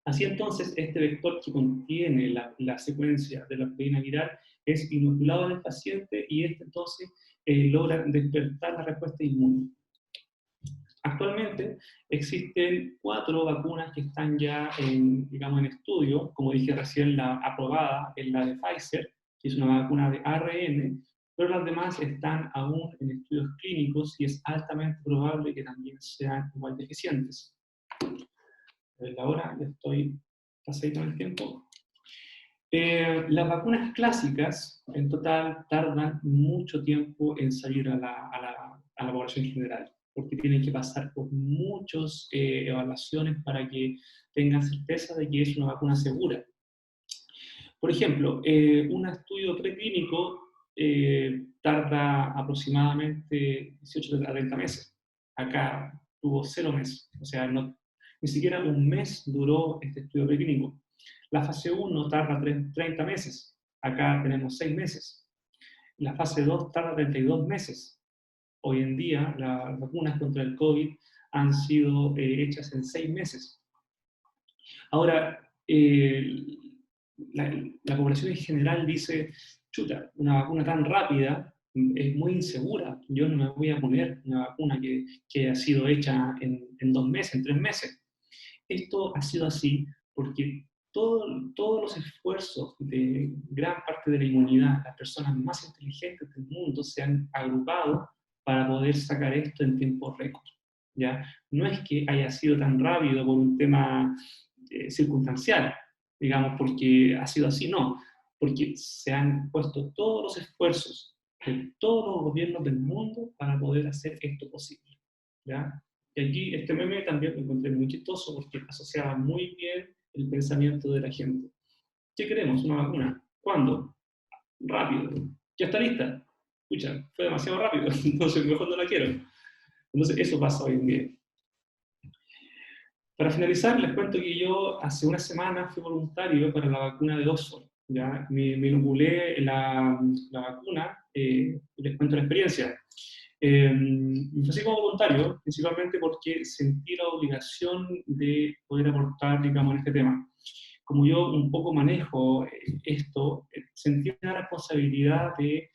Speaker 2: Así entonces, este vector que contiene la secuencia de la proteína viral es inoculado en el paciente y este entonces logra despertar la respuesta inmune. Actualmente existen 4 vacunas que están ya digamos, en estudio, como dije recién, la aprobada es la de Pfizer, que es una vacuna de ARN, pero las demás están aún en estudios clínicos y es altamente probable que también sean igual de eficientes. Ahora ya estoy pasadito en el tiempo. Las vacunas clásicas, en total, tardan mucho tiempo en salir a la población general, porque tienen que pasar por muchas evaluaciones para que tengan certeza de que es una vacuna segura. Por ejemplo, un estudio preclínico tarda aproximadamente 18 a 30 meses. Acá tuvo 0 meses, o sea, ni siquiera un mes duró este estudio preclínico. La fase 1 tarda 30 meses, acá tenemos 6 meses. La fase 2 tarda 32 meses. Hoy en día las vacunas contra el COVID han sido hechas en 6 meses. Ahora, la población en general dice, chuta, una vacuna tan rápida es muy insegura, yo no me voy a poner una vacuna que ha sido hecha en 2 meses, en 3 meses. Esto ha sido así porque todos los esfuerzos de gran parte de la inmunidad, las personas más inteligentes del mundo, se han agrupado para poder sacar esto en tiempo récord. ¿Ya? No es que haya sido tan rápido por un tema circunstancial, digamos, porque ha sido así, no, porque se han puesto todos los esfuerzos de todos los gobiernos del mundo para poder hacer esto posible, ¿ya? Y aquí este meme también lo encontré muy chistoso porque asociaba muy bien el pensamiento de la gente. ¿Qué queremos? ¿Una vacuna? ¿Cuándo? Rápido. ¿Ya está lista? Escucha, fue demasiado rápido, entonces mejor no la quiero. Entonces eso pasa hoy en día. Para finalizar, les cuento que yo hace una semana fui voluntario para la vacuna de Oxford. ¿Ya? Me inoculé la vacuna, y les cuento la experiencia. Me ofrecí como voluntario, principalmente porque sentí la obligación de poder aportar, digamos, en este tema. Como yo un poco manejo esto, sentí una responsabilidad de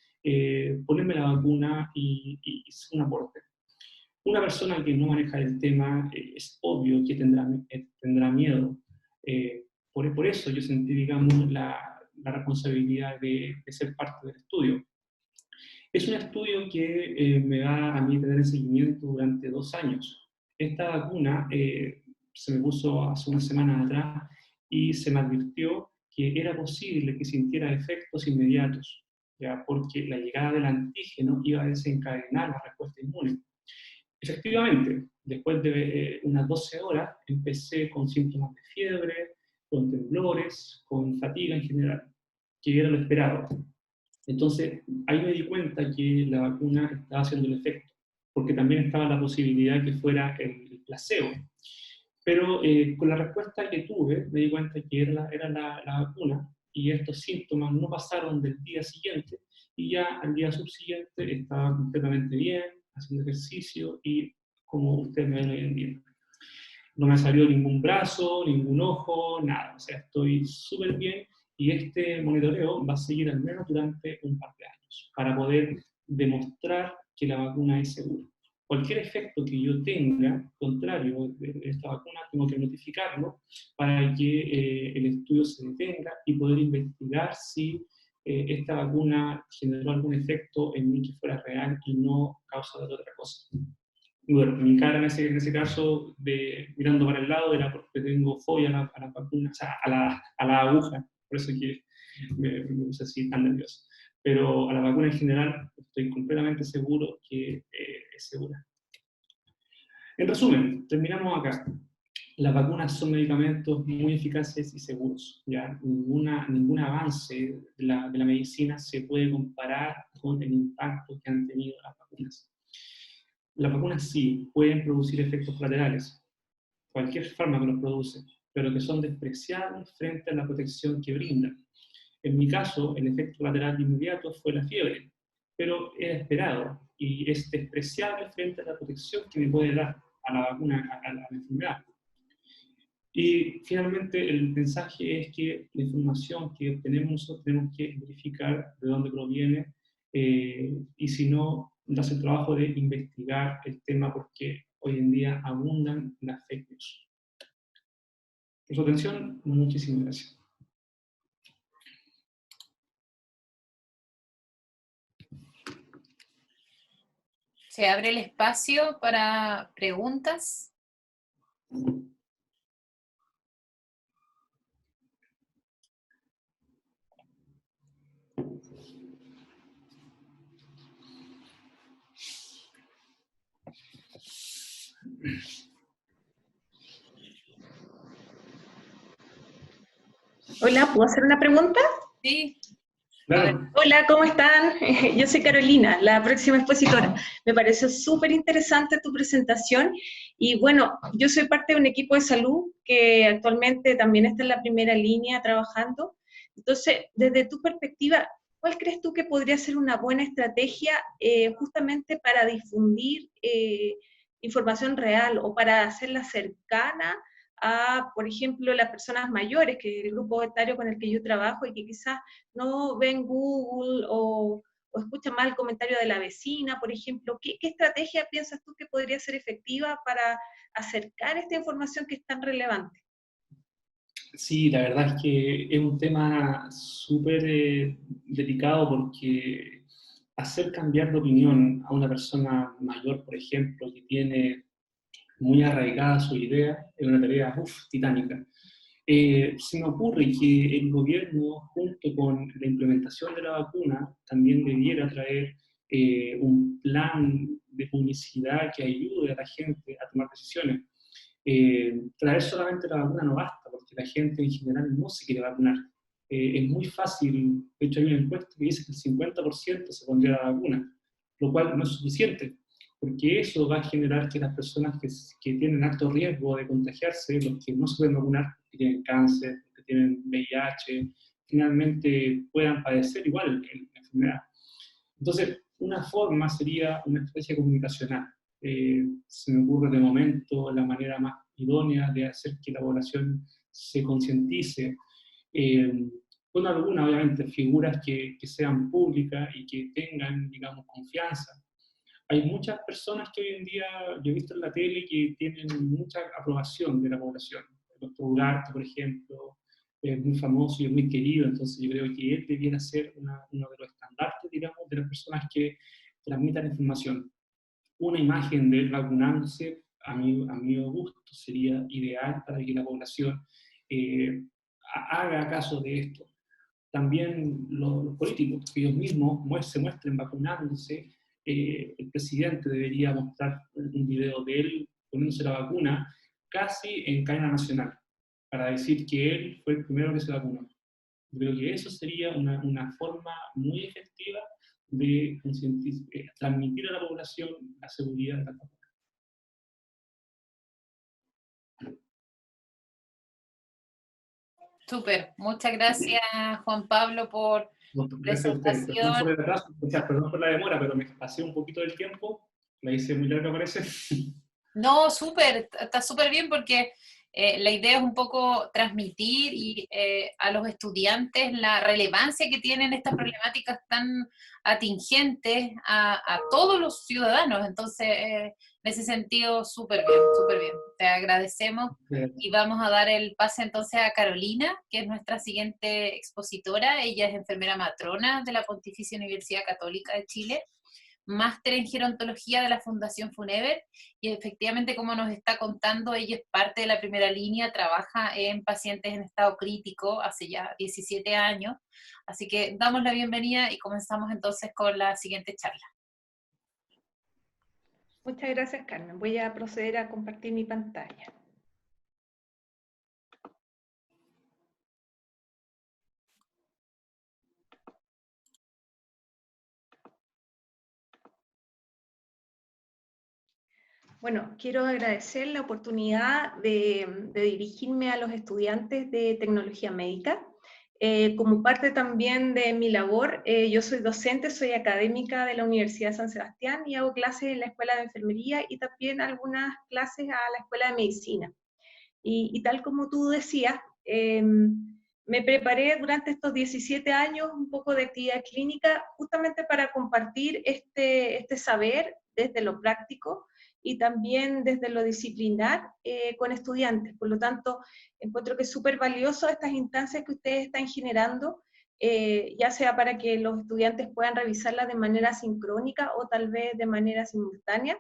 Speaker 2: ponerme la vacuna y hacer un aporte. Una persona que no maneja el tema, es obvio que tendrá miedo. Por eso yo sentí, digamos, la responsabilidad de ser parte del estudio. Es un estudio que me va a mí tener en seguimiento durante 2 años. Esta vacuna se me puso hace unas semanas atrás y se me advirtió que era posible que sintiera efectos inmediatos, ¿ya? Porque la llegada del antígeno iba a desencadenar la respuesta inmune. Efectivamente, después de unas 12 horas empecé con síntomas de fiebre, con temblores, con fatiga en general, que era lo esperado. Entonces, ahí me di cuenta que la vacuna estaba haciendo el efecto, porque también estaba la posibilidad que fuera el placebo. Pero con la respuesta que tuve, me di cuenta que era la vacuna y estos síntomas no pasaron del día siguiente y ya al día subsiguiente estaba completamente bien, haciendo ejercicio y como ustedes me ven hoy en día. No me salió ningún brazo, ningún ojo, nada. O sea, estoy súper bien y este monitoreo va a seguir al menos durante un par de años para poder demostrar que la vacuna es segura. Cualquier efecto que yo tenga contrario de esta vacuna, tengo que notificarlo para que el estudio se detenga y poder investigar si esta vacuna generó algún efecto en mí que fuera real y no causa de otra cosa. Y bueno, mi cara en ese caso, mirando para el lado, era porque tengo fobia a la vacuna, o sea, a la aguja, por eso que me puse así tan nervioso. Pero a la vacuna en general estoy completamente seguro que es segura. En resumen, terminamos acá. Las vacunas son medicamentos muy eficaces y seguros. ¿Ya? Ningún avance de la medicina se puede comparar con el impacto que han tenido las vacunas. Las vacunas sí pueden producir efectos colaterales, cualquier fármaco los produce, pero que son despreciables frente a la protección que brindan. En mi caso, el efecto colateral inmediato fue la fiebre, pero era esperado y es despreciable frente a la protección que me puede dar a la vacuna, a la enfermedad. Y finalmente el mensaje es que la información que obtenemos nosotros tenemos que verificar de dónde proviene y si no, darse el trabajo de investigar el tema porque hoy en día abundan las fake news. Por su atención, muchísimas gracias.
Speaker 1: Se abre el espacio para preguntas.
Speaker 3: Hola, ¿puedo hacer una pregunta?
Speaker 1: Sí.
Speaker 2: Claro.
Speaker 3: Hola, ¿cómo están? Yo soy Carolina, la próxima expositora. Me pareció súper interesante tu presentación y bueno, yo soy parte de un equipo de salud que actualmente también está en la primera línea trabajando. Entonces, desde tu perspectiva, ¿cuál crees tú que podría ser una buena estrategia justamente para difundir información real o para hacerla cercana a, por ejemplo, las personas mayores, que es el grupo etario con el que yo trabajo y que quizás no ven Google o escuchan mal el comentario de la vecina, por ejemplo? ¿Qué estrategia piensas tú que podría ser efectiva para acercar esta información que es tan relevante?
Speaker 2: Sí, la verdad es que es un tema súper delicado porque hacer cambiar de opinión a una persona mayor, por ejemplo, que tiene muy arraigada su idea, es una tarea titánica. Se me ocurre que el gobierno, junto con la implementación de la vacuna, también debiera traer un plan de publicidad que ayude a la gente a tomar decisiones. Traer solamente la vacuna no basta, porque la gente en general no se quiere vacunar. Es muy fácil, de hecho hay una encuesta que dice que el 50% se pondría la vacuna, lo cual no es suficiente, porque eso va a generar que las personas que tienen alto riesgo de contagiarse, los que no se pueden vacunar, que tienen cáncer, que tienen VIH, finalmente puedan padecer igual la enfermedad. Entonces, una forma sería una estrategia comunicacional. Se me ocurre de momento la manera más idónea de hacer que la población se concientice, con algunas, obviamente, figuras que sean públicas y que tengan, digamos, confianza. Hay muchas personas que hoy en día, yo he visto en la tele, que tienen mucha aprobación de la población. El doctor Ugarte, por ejemplo, es muy famoso y es muy querido, entonces yo creo que él debiera ser uno de los estandartes, digamos, de las personas que transmitan información. Una imagen de él vacunándose, a mi gusto, sería ideal para que la población haga caso de esto. También los políticos, que ellos mismos se muestren vacunándose. El presidente debería mostrar un video de él poniéndose la vacuna casi en cadena nacional, para decir que él fue el primero que se vacunó. Creo que eso sería una forma muy efectiva de transmitir a la población la seguridad de la vacuna.
Speaker 1: Súper, muchas gracias Juan Pablo por
Speaker 2: Gracias a ustedes. Perdón por
Speaker 1: presentación.
Speaker 2: el atraso, o sea, perdón por la demora, pero me pasé un poquito del tiempo. La hice muy larga, parece.
Speaker 1: No, súper, está súper bien porque la idea es un poco transmitir a los estudiantes la relevancia que tienen estas problemáticas tan atingentes a todos los ciudadanos. Entonces, en ese sentido, súper bien, súper bien. Te agradecemos y vamos a dar el pase entonces a Carolina, que es nuestra siguiente expositora. Ella es enfermera matrona de la Pontificia Universidad Católica de Chile, máster en gerontología de la Fundación Funever, y efectivamente, como nos está contando, ella es parte de la primera línea, trabaja en pacientes en estado crítico hace ya 17 años, así que damos la bienvenida y comenzamos entonces con la siguiente charla.
Speaker 3: Muchas gracias, Carmen. Voy a proceder a compartir mi pantalla. Bueno, quiero agradecer la oportunidad de dirigirme a los estudiantes de tecnología médica. Como parte también de mi labor, yo soy docente, soy académica de la Universidad de San Sebastián y hago clases en la Escuela de Enfermería y también algunas clases a la Escuela de Medicina. Y tal como tú decías, me preparé durante estos 17 años un poco de actividad clínica justamente para compartir este saber desde lo práctico y también desde lo disciplinar con estudiantes. Por lo tanto, encuentro que es súper valioso estas instancias que ustedes están generando, ya sea para que los estudiantes puedan revisarlas de manera sincrónica o tal vez de manera simultánea,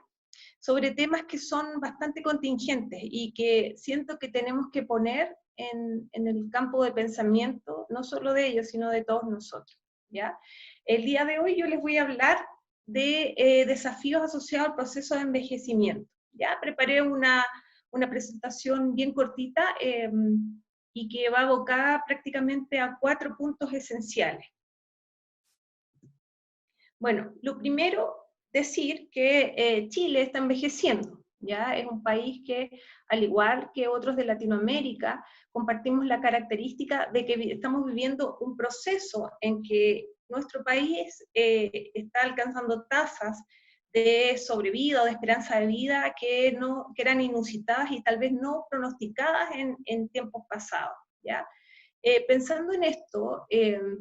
Speaker 3: sobre temas que son bastante contingentes y que siento que tenemos que poner en el campo de pensamiento, no solo de ellos, sino de todos nosotros, ¿ya? El día de hoy yo les voy a hablar de desafíos asociados al proceso de envejecimiento, ¿ya? Preparé una presentación bien cortita y que va abocada prácticamente a 4 puntos esenciales. Bueno, lo primero, decir que Chile está envejeciendo, ¿ya? Es un país que, al igual que otros de Latinoamérica, compartimos la característica de que estamos viviendo un proceso en que nuestro país está alcanzando tasas de sobrevida o de esperanza de vida que eran inusitadas y tal vez no pronosticadas en tiempos pasados, ¿ya? Pensando en esto,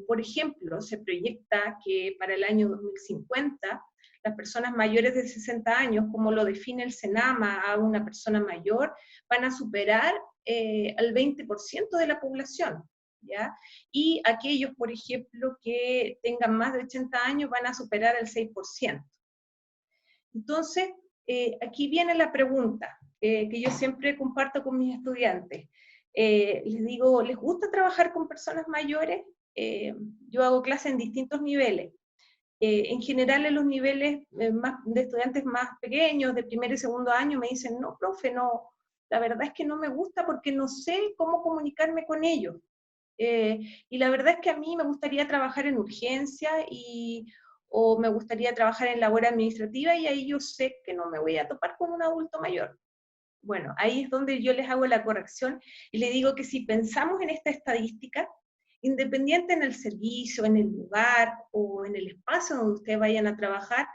Speaker 3: por ejemplo, se proyecta que para el año 2050 las personas mayores de 60 años, como lo define el Senama a una persona mayor, van a superar al 20% de la población, ¿ya? Y aquellos, por ejemplo, que tengan más de 80 años van a superar el 6%. Entonces, aquí viene la pregunta que yo siempre comparto con mis estudiantes. les digo, ¿les gusta trabajar con personas mayores? Yo hago clases en distintos niveles. En general en los niveles de estudiantes más pequeños, de primer y segundo año, me dicen, no, profe, no, la verdad es que no me gusta porque no sé cómo comunicarme con ellos. Y la verdad es que a mí me gustaría trabajar en urgencia o me gustaría trabajar en labor administrativa y ahí yo sé que no me voy a topar con un adulto mayor. Bueno, ahí es donde yo les hago la corrección y les digo que si pensamos en esta estadística, independiente en el servicio, en el lugar o en el espacio donde ustedes vayan a trabajar,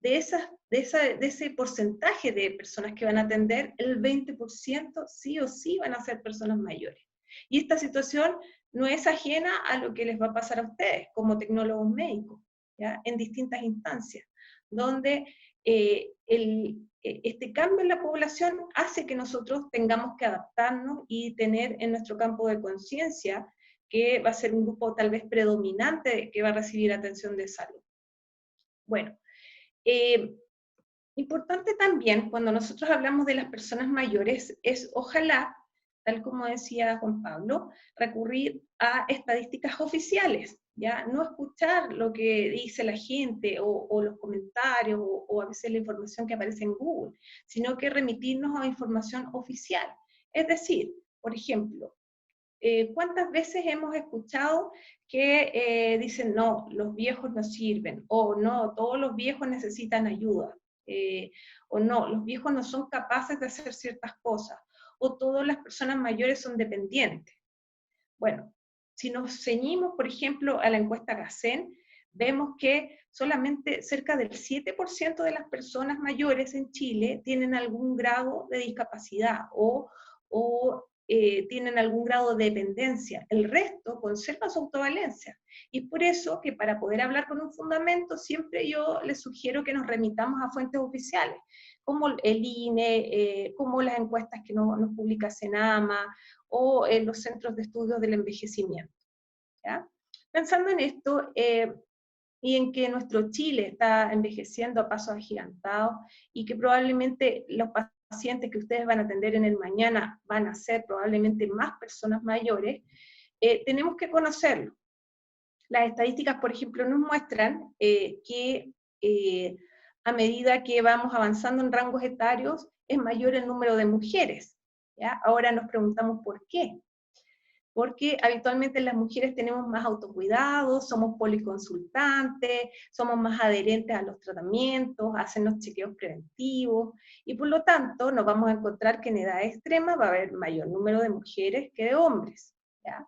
Speaker 3: de ese porcentaje de personas que van a atender, el 20% sí o sí van a ser personas mayores. Y esta situación no es ajena a lo que les va a pasar a ustedes como tecnólogos médicos, ¿ya? En distintas instancias, donde este cambio en la población hace que nosotros tengamos que adaptarnos y tener en nuestro campo de conciencia que va a ser un grupo tal vez predominante que va a recibir atención de salud. Bueno, importante también cuando nosotros hablamos de las personas mayores es ojalá, tal como decía Juan Pablo, recurrir a estadísticas oficiales, ¿ya? No escuchar lo que dice la gente o los comentarios o a veces la información que aparece en Google, sino que remitirnos a información oficial. Es decir, por ejemplo, ¿cuántas veces hemos escuchado que dicen, no, los viejos no sirven, o no, todos los viejos necesitan ayuda, o no, los viejos no son capaces de hacer ciertas cosas, o todas las personas mayores son dependientes? Bueno, si nos ceñimos, por ejemplo, a la encuesta GACEN, vemos que solamente cerca del 7% de las personas mayores en Chile tienen algún grado de discapacidad o tienen algún grado de dependencia. El resto conserva su autovalencia. Y por eso que para poder hablar con un fundamento, siempre yo les sugiero que nos remitamos a fuentes oficiales, como el INE, como las encuestas que nos publica Senama, o en los centros de estudios del envejecimiento, ¿ya? Pensando en esto, y en que nuestro Chile está envejeciendo a pasos agigantados, y que probablemente los pacientes que ustedes van a atender en el mañana van a ser probablemente más personas mayores, tenemos que conocerlo. Las estadísticas, por ejemplo, nos muestran que a medida que vamos avanzando en rangos etarios, es mayor el número de mujeres, ¿ya? Ahora nos preguntamos por qué. Porque habitualmente las mujeres tenemos más autocuidado, somos policonsultantes, somos más adherentes a los tratamientos, hacen los chequeos preventivos, y por lo tanto nos vamos a encontrar que en edad extrema va a haber mayor número de mujeres que de hombres, ¿ya?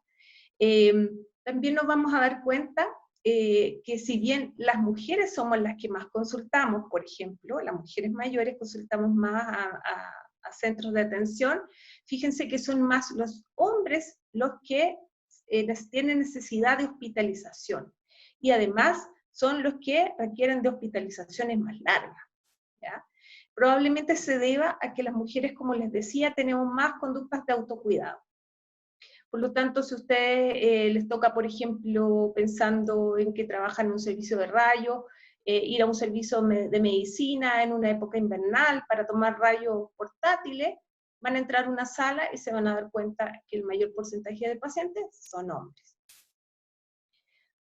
Speaker 3: También nos vamos a dar cuenta que si bien las mujeres somos las que más consultamos, por ejemplo, las mujeres mayores consultamos más a centros de atención, fíjense que son más los hombres los que tienen necesidad de hospitalización, y además son los que requieren de hospitalizaciones más largas, ¿ya? Probablemente se deba a que las mujeres, como les decía, tenemos más conductas de autocuidado. Por lo tanto, si a ustedes les toca, por ejemplo, pensando en que trabajan en un servicio de rayos, ir a un servicio de medicina en una época invernal para tomar rayos portátiles, van a entrar a una sala y se van a dar cuenta que el mayor porcentaje de pacientes son hombres.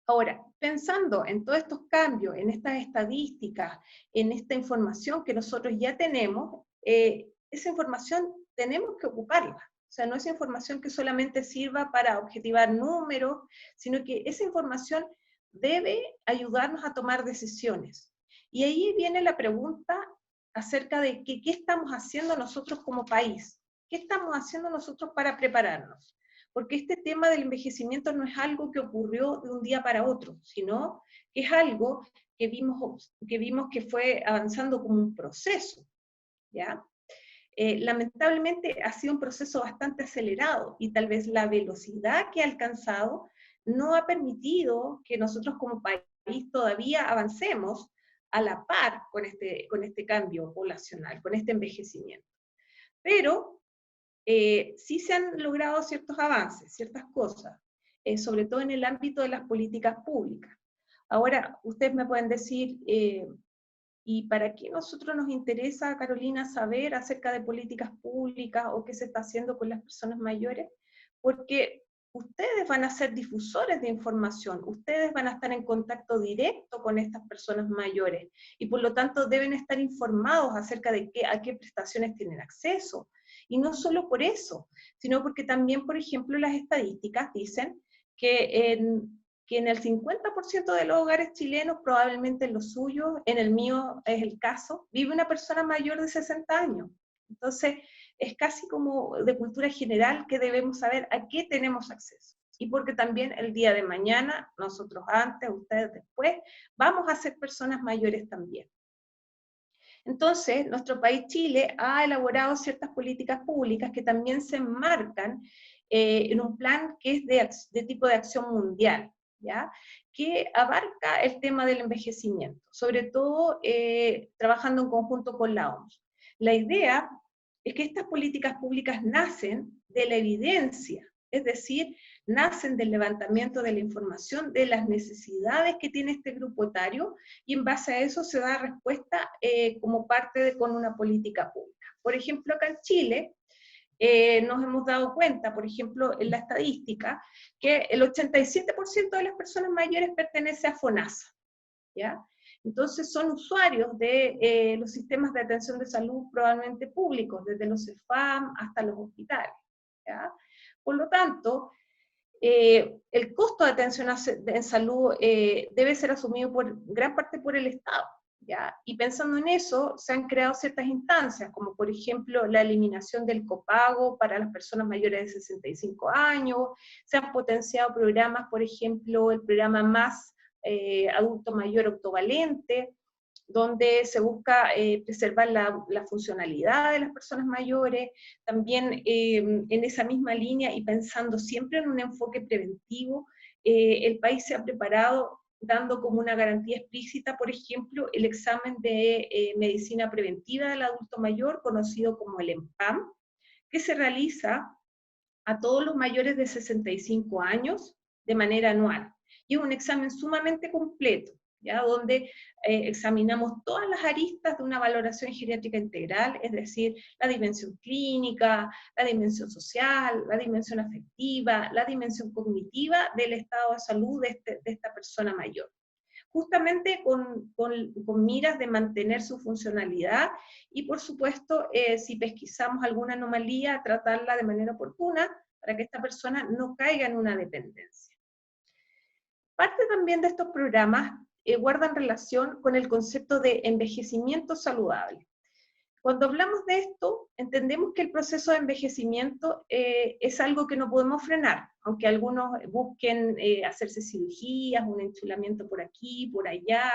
Speaker 3: Ahora, pensando en todos estos cambios, en estas estadísticas, en esta información que nosotros ya tenemos, esa información tenemos que ocuparla. O sea, no es información que solamente sirva para objetivar números, sino que esa información debe ayudarnos a tomar decisiones. Y ahí viene la pregunta acerca de qué estamos haciendo nosotros como país. ¿Qué estamos haciendo nosotros para prepararnos? Porque este tema del envejecimiento no es algo que ocurrió de un día para otro, sino que es algo que vimos que fue avanzando como un proceso, ¿ya? Lamentablemente ha sido un proceso bastante acelerado, y tal vez la velocidad que ha alcanzado no ha permitido que nosotros como país todavía avancemos a la par con este cambio poblacional, con este envejecimiento. Pero sí se han logrado ciertos avances, ciertas cosas, sobre todo en el ámbito de las políticas públicas. Ahora, ustedes me pueden decir, ¿Y para qué nosotros nos interesa, Carolina, saber acerca de políticas públicas o qué se está haciendo con las personas mayores? Porque ustedes van a ser difusores de información, ustedes van a estar en contacto directo con estas personas mayores y por lo tanto deben estar informados acerca de a qué prestaciones tienen acceso. Y no solo por eso, sino porque también, por ejemplo, las estadísticas dicen que en el 50% de los hogares chilenos, probablemente en los suyos, en el mío es el caso, vive una persona mayor de 60 años. Entonces, es casi como de cultura general que debemos saber a qué tenemos acceso. Y porque también el día de mañana, nosotros antes, ustedes después, vamos a ser personas mayores también. Entonces, nuestro país Chile ha elaborado ciertas políticas públicas que también se enmarcan en un plan que es de tipo de acción mundial, ¿ya? Que abarca el tema del envejecimiento, sobre todo trabajando en conjunto con la OMS. La idea es que estas políticas públicas nacen de la evidencia, es decir, nacen del levantamiento de la información, de las necesidades que tiene este grupo etario, y en base a eso se da respuesta como parte con una política pública. Por ejemplo, acá en Chile, nos hemos dado cuenta, por ejemplo, en la estadística, que el 87% de las personas mayores pertenece a FONASA, ¿ya? Entonces son usuarios de los sistemas de atención de salud probablemente públicos, desde los CEFAM hasta los hospitales, ¿ya? Por lo tanto, el costo de atención en salud debe ser asumido gran parte por el Estado, ¿ya? Y pensando en eso, se han creado ciertas instancias, como por ejemplo la eliminación del copago para las personas mayores de 65 años, se han potenciado programas, por ejemplo, el programa Más Adulto Mayor Octovalente, donde se busca preservar la funcionalidad de las personas mayores, también en esa misma línea y pensando siempre en un enfoque preventivo, el país se ha preparado dando como una garantía explícita, por ejemplo, el examen de medicina preventiva del adulto mayor, conocido como el EMPAM, que se realiza a todos los mayores de 65 años de manera anual. Y es un examen sumamente completo, ¿ya? Donde examinamos todas las aristas de una valoración geriátrica integral, es decir, la dimensión clínica, la dimensión social, la dimensión afectiva, la dimensión cognitiva del estado de salud de esta persona mayor. Justamente con miras de mantener su funcionalidad y, por supuesto, si pesquisamos alguna anomalía, tratarla de manera oportuna para que esta persona no caiga en una dependencia. Parte también de estos programas guardan relación con el concepto de envejecimiento saludable. Cuando hablamos de esto, entendemos que el proceso de envejecimiento es algo que no podemos frenar, aunque algunos busquen hacerse cirugías, un enchulamiento por aquí, por allá,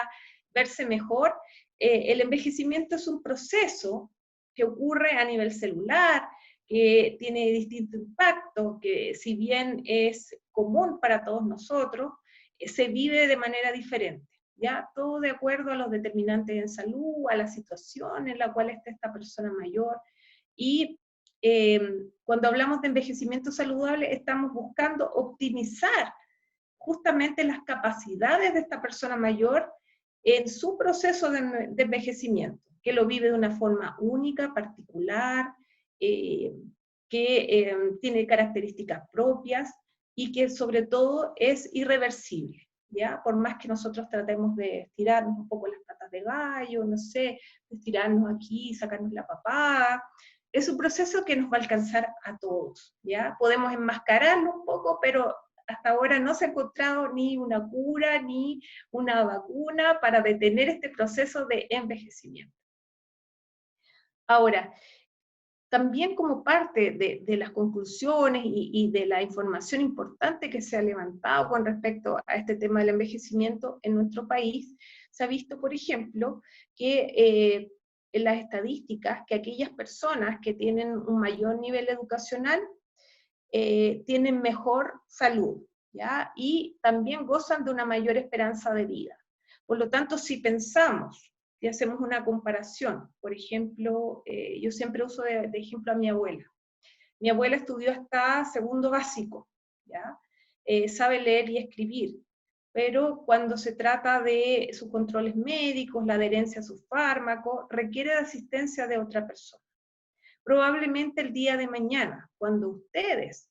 Speaker 3: verse mejor. El envejecimiento es un proceso que ocurre a nivel celular, que tiene distintos impactos, que si bien es común para todos nosotros, se vive de manera diferente. ¿Ya? Todo de acuerdo a los determinantes en salud, a la situación en la cual está esta persona mayor. Y cuando hablamos de envejecimiento saludable, estamos buscando optimizar justamente las capacidades de esta persona mayor en su proceso de envejecimiento, que lo vive de una forma única, particular, que tiene características propias y que sobre todo es irreversible. ¿Ya? Por más que nosotros tratemos de estirarnos un poco las patas de gallo, no sé, estirarnos aquí, sacarnos la papada, es un proceso que nos va a alcanzar a todos, ¿ya? Podemos enmascararlo un poco, pero hasta ahora no se ha encontrado ni una cura, ni una vacuna para detener este proceso de envejecimiento. Ahora, también como parte de las conclusiones y de la información importante que se ha levantado con respecto a este tema del envejecimiento en nuestro país, se ha visto, por ejemplo, que en las estadísticas, que aquellas personas que tienen un mayor nivel educacional tienen mejor salud, ¿ya? Y también gozan de una mayor esperanza de vida. Por lo tanto, si pensamos, si hacemos una comparación, por ejemplo, yo siempre uso de ejemplo a mi abuela. Mi abuela estudió hasta segundo básico, ¿ya? Sabe leer y escribir, pero cuando se trata de sus controles médicos, la adherencia a sus fármacos, requiere de asistencia de otra persona. Probablemente el día de mañana, cuando ustedes,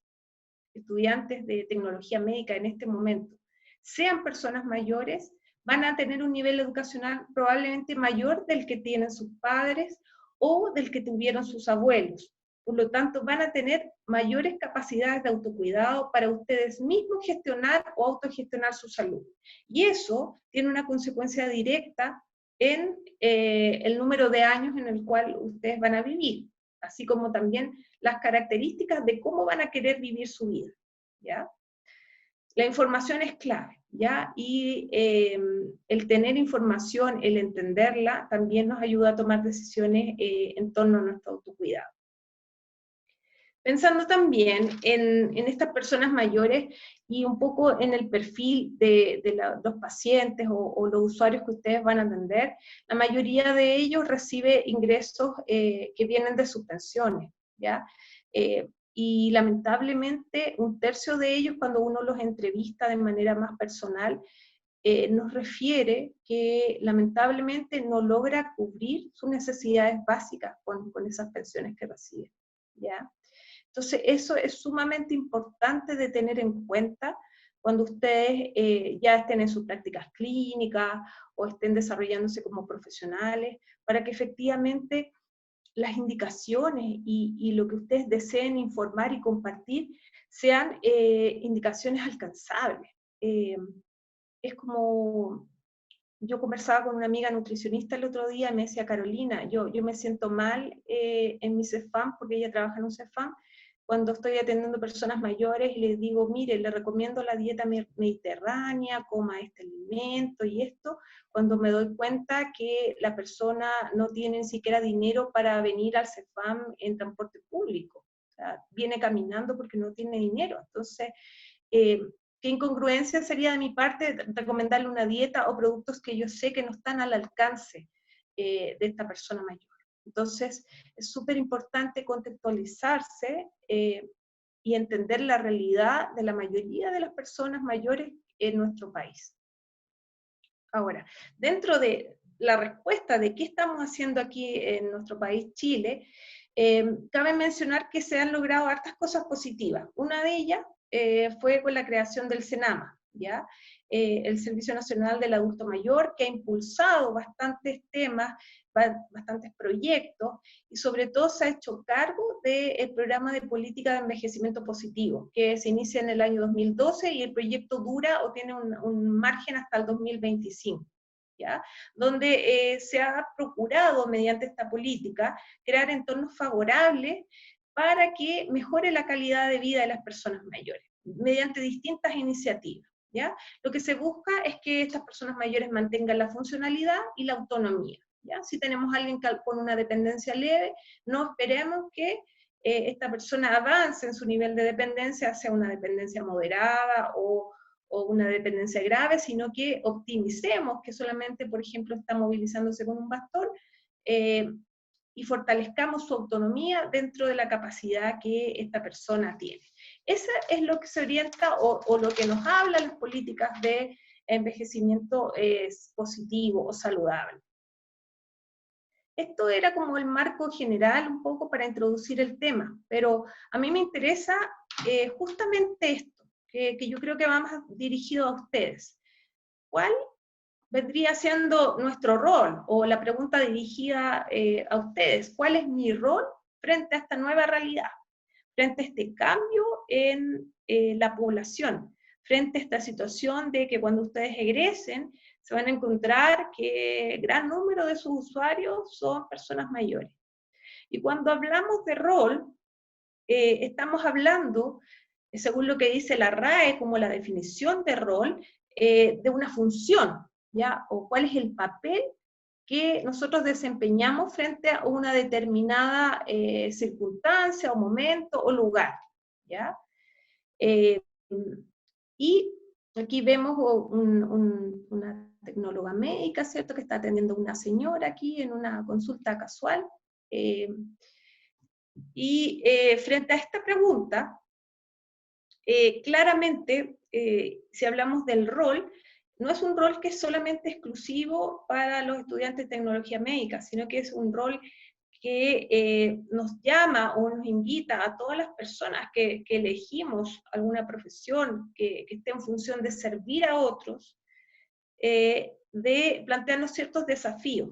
Speaker 3: estudiantes de tecnología médica en este momento, sean personas mayores, van a tener un nivel educacional probablemente mayor del que tienen sus padres o del que tuvieron sus abuelos. Por lo tanto, van a tener mayores capacidades de autocuidado para ustedes mismos gestionar o autogestionar su salud. Y eso tiene una consecuencia directa en el número de años en el cual ustedes van a vivir, así como también las características de cómo van a querer vivir su vida, ¿ya? La información es clave, ¿ya? Y el tener información, el entenderla, también nos ayuda a tomar decisiones en torno a nuestro autocuidado. Pensando también en estas personas mayores y un poco en el perfil de los pacientes o los usuarios que ustedes van a atender, la mayoría de ellos recibe ingresos que vienen de sus pensiones, ¿ya? Y lamentablemente un tercio de ellos, cuando uno los entrevista de manera más personal, nos refiere que lamentablemente no logra cubrir sus necesidades básicas con esas pensiones que reciben, ¿ya? Entonces, eso es sumamente importante de tener en cuenta cuando ustedes ya estén en sus prácticas clínicas o estén desarrollándose como profesionales, para que efectivamente las indicaciones y lo que ustedes deseen informar y compartir sean indicaciones alcanzables. Es como, yo conversaba con una amiga nutricionista el otro día y me decía, Carolina, yo me siento mal en mi CEFAM, porque ella trabaja en un CEFAM, cuando estoy atendiendo personas mayores y les digo, mire, le recomiendo la dieta mediterránea, coma este alimento y esto, cuando me doy cuenta que la persona no tiene ni siquiera dinero para venir al CEFAM en transporte público. O sea, viene caminando porque no tiene dinero. Entonces, ¿qué incongruencia sería de mi parte recomendarle una dieta o productos que yo sé que no están al alcance de esta persona mayor? Entonces, es súper importante contextualizarse y entender la realidad de la mayoría de las personas mayores en nuestro país. Ahora, dentro de la respuesta de qué estamos haciendo aquí en nuestro país, Chile, cabe mencionar que se han logrado hartas cosas positivas. Una de ellas fue con la creación del CENAMA, ¿ya? El Servicio Nacional del Adulto Mayor, que ha impulsado bastantes temas, bastantes proyectos, y sobre todo se ha hecho cargo del programa de política de envejecimiento positivo, que se inicia en el año 2012 y el proyecto dura o tiene un margen hasta el 2025. ¿Ya? Donde se ha procurado, mediante esta política, crear entornos favorables para que mejore la calidad de vida de las personas mayores, mediante distintas iniciativas. ¿Ya? Lo que se busca es que estas personas mayores mantengan la funcionalidad y la autonomía. ¿Ya? Si tenemos a alguien con una dependencia leve, no esperemos que esta persona avance en su nivel de dependencia hacia una dependencia moderada o una dependencia grave, sino que optimicemos que solamente, por ejemplo, está movilizándose con un bastón y fortalezcamos su autonomía dentro de la capacidad que esta persona tiene. Eso es lo que se orienta o lo que nos habla las políticas de envejecimiento positivo o saludable. Esto era como el marco general un poco para introducir el tema, pero a mí me interesa justamente esto, que yo creo que va más dirigido a ustedes. ¿Cuál vendría siendo nuestro rol? O la pregunta dirigida a ustedes, ¿cuál es mi rol frente a esta nueva realidad? Frente a este cambio en la población, frente a esta situación de que cuando ustedes egresen, se van a encontrar que gran número de sus usuarios son personas mayores. Y cuando hablamos de rol, estamos hablando, según lo que dice la RAE, como la definición de rol, de una función, ¿ya? O cuál es el papel que nosotros desempeñamos frente a una determinada circunstancia o momento o lugar, ¿ya? Y aquí vemos una tecnóloga médica, ¿cierto?, que está atendiendo a una señora aquí en una consulta casual. Frente a esta pregunta, claramente, si hablamos del rol, no es un rol que es solamente exclusivo para los estudiantes de tecnología médica, sino que es un rol que nos llama o nos invita a todas las personas que elegimos alguna profesión que esté en función de servir a otros, de plantearnos ciertos desafíos,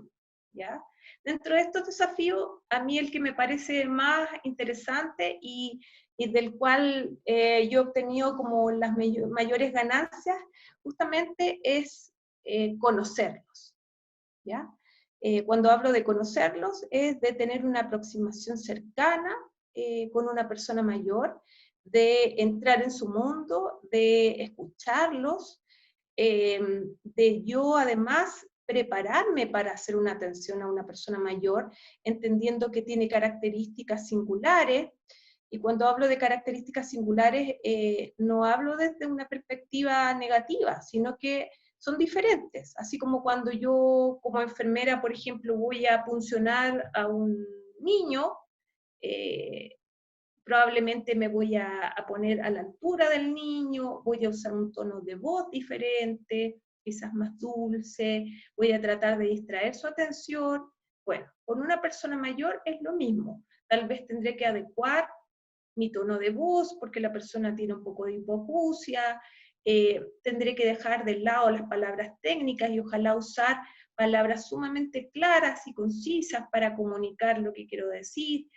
Speaker 3: ¿ya? Dentro de estos desafíos, a mí el que me parece más interesante y del cual yo he obtenido como las mayores ganancias, justamente es conocerlos, ¿ya? Cuando hablo de conocerlos, es de tener una aproximación cercana con una persona mayor, de entrar en su mundo, de escucharlos, de yo además prepararme para hacer una atención a una persona mayor, entendiendo que tiene características singulares, y cuando hablo de características singulares, no hablo desde una perspectiva negativa, sino que son diferentes, así como cuando yo como enfermera, por ejemplo, voy a puncionar a un niño, eh, probablemente me voy a poner a la altura del niño, voy a usar un tono de voz diferente, quizás más dulce, voy a tratar de distraer su atención. Bueno, con una persona mayor es lo mismo, tal vez tendré que adecuar mi tono de voz porque la persona tiene un poco de hipoacusia, tendré que dejar de lado las palabras técnicas y ojalá usar palabras sumamente claras y concisas para comunicar lo que quiero decir.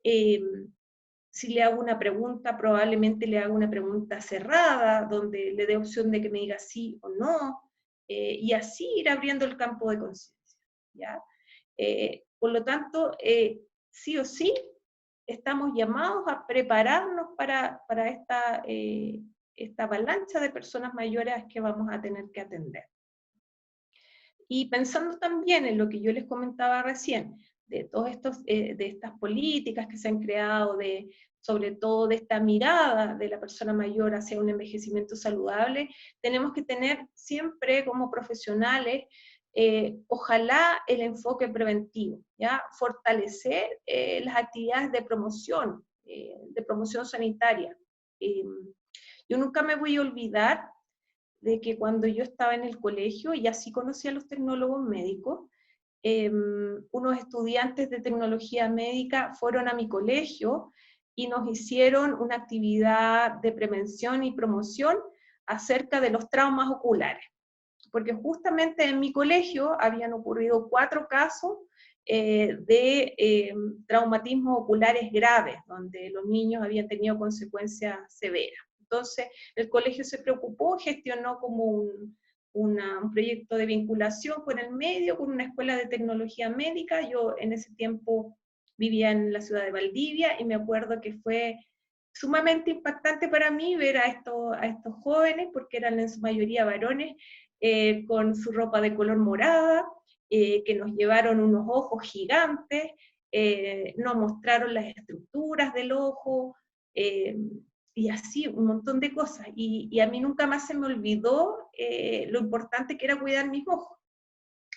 Speaker 3: Si le hago una pregunta, probablemente le hago una pregunta cerrada, donde le dé opción de que me diga sí o no, y así ir abriendo el campo de conciencia, ¿ya? Por lo tanto, sí o sí, estamos llamados a prepararnos para esta avalancha de personas mayores que vamos a tener que atender. Y pensando también en lo que yo les comentaba recién, de todos estos, de estas políticas que se han creado, sobre todo de esta mirada de la persona mayor hacia un envejecimiento saludable, tenemos que tener siempre como profesionales, ojalá el enfoque preventivo, ¿ya? Fortalecer las actividades de promoción sanitaria. Yo nunca me voy a olvidar de que cuando yo estaba en el colegio, y así conocí a los tecnólogos médicos, unos estudiantes de tecnología médica fueron a mi colegio y nos hicieron una actividad de prevención y promoción acerca de los traumas oculares. Porque justamente en mi colegio habían ocurrido 4 casos de traumatismos oculares graves, donde los niños habían tenido consecuencias severas. Entonces, el colegio se preocupó, gestionó como un proyecto de vinculación con el medio, con una escuela de tecnología médica. Yo en ese tiempo vivía en la ciudad de Valdivia y me acuerdo que fue sumamente impactante para mí ver a estos jóvenes, porque eran en su mayoría varones, con su ropa de color morada, que nos llevaron unos ojos gigantes, nos mostraron las estructuras del ojo, y así un montón de cosas. Y a mí nunca más se me olvidó lo importante que era cuidar mis ojos.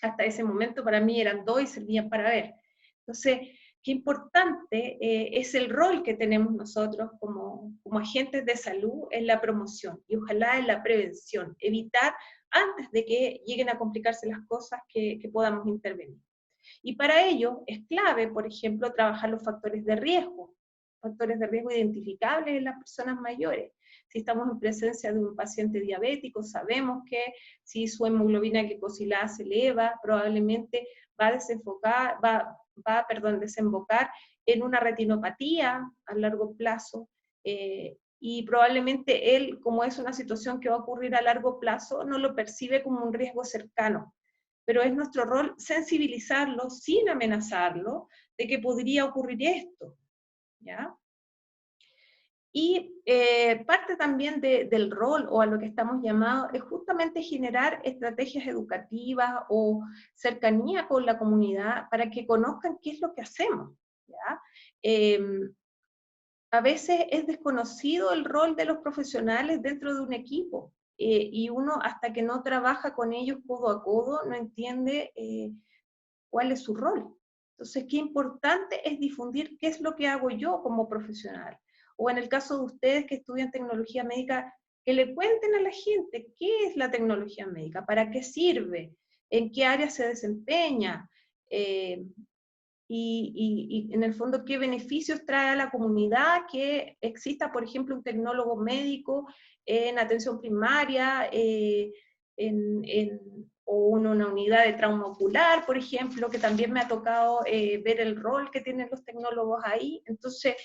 Speaker 3: Hasta ese momento para mí eran 2 y servían para ver. Entonces, qué importante es el rol que tenemos nosotros como agentes de salud en la promoción y ojalá en la prevención, evitar antes de que lleguen a complicarse las cosas que podamos intervenir. Y para ello es clave, por ejemplo, trabajar los factores de riesgo identificables en las personas mayores. Si estamos en presencia de un paciente diabético, sabemos que si su hemoglobina glicosilada se eleva, probablemente va a desembocar en una retinopatía a largo plazo, y probablemente él, como es una situación que va a ocurrir a largo plazo, no lo percibe como un riesgo cercano, pero es nuestro rol sensibilizarlo sin amenazarlo de que podría ocurrir esto, ¿ya? Y parte también del rol o a lo que estamos llamados es justamente generar estrategias educativas o cercanía con la comunidad para que conozcan qué es lo que hacemos, ¿ya? A veces es desconocido el rol de los profesionales dentro de un equipo, y uno hasta que no trabaja con ellos codo a codo no entiende cuál es su rol. Entonces, qué importante es difundir qué es lo que hago yo como profesional. O en el caso de ustedes que estudian tecnología médica, que le cuenten a la gente qué es la tecnología médica, para qué sirve, en qué área se desempeña, y en el fondo qué beneficios trae a la comunidad que exista, por ejemplo, un tecnólogo médico en atención primaria, o en una unidad de trauma ocular, por ejemplo, que también me ha tocado ver el rol que tienen los tecnólogos ahí. Entonces,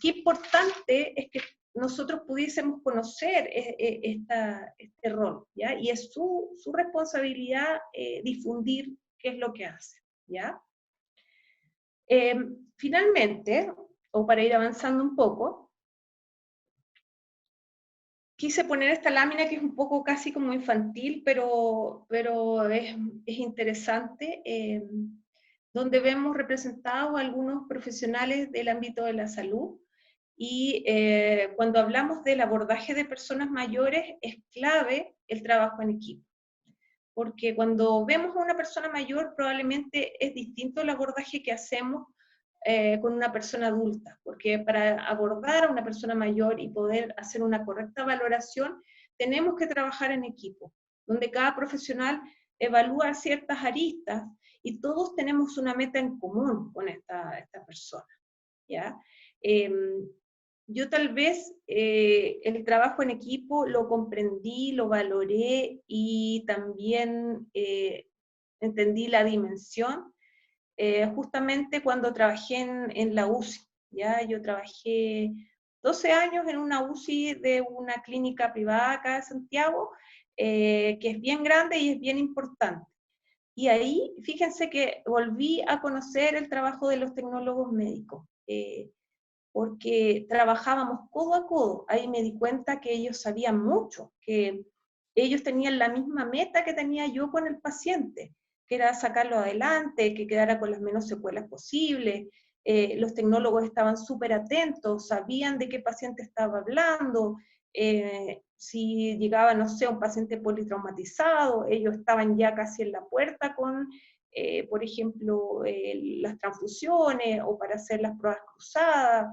Speaker 3: qué importante es que nosotros pudiésemos conocer este rol, ¿ya? Y es su responsabilidad difundir qué es lo que hace, ¿ya? Finalmente, o para ir avanzando un poco, quise poner esta lámina que es un poco casi como infantil, pero es interesante, donde vemos representados algunos profesionales del ámbito de la salud, y cuando hablamos del abordaje de personas mayores es clave el trabajo en equipo. Porque cuando vemos a una persona mayor probablemente es distinto el abordaje que hacemos con una persona adulta, porque para abordar a una persona mayor y poder hacer una correcta valoración, tenemos que trabajar en equipo, donde cada profesional evalúa ciertas aristas y todos tenemos una meta en común con esta persona, ¿ya? Yo tal vez el trabajo en equipo lo comprendí, lo valoré y también entendí la dimensión justamente cuando trabajé en la UCI. ¿Ya? Yo trabajé 12 años en una UCI de una clínica privada acá de Santiago, que es bien grande y es bien importante. Y ahí, fíjense que volví a conocer el trabajo de los tecnólogos médicos. Porque trabajábamos codo a codo. Ahí me di cuenta que ellos sabían mucho, que ellos tenían la misma meta que tenía yo con el paciente, que era sacarlo adelante, que quedara con las menos secuelas posibles. Los tecnólogos estaban súper atentos, sabían de qué paciente estaba hablando, si llegaba, no sé, un paciente politraumatizado, ellos estaban ya casi en la puerta con por ejemplo, las transfusiones o para hacer las pruebas cruzadas,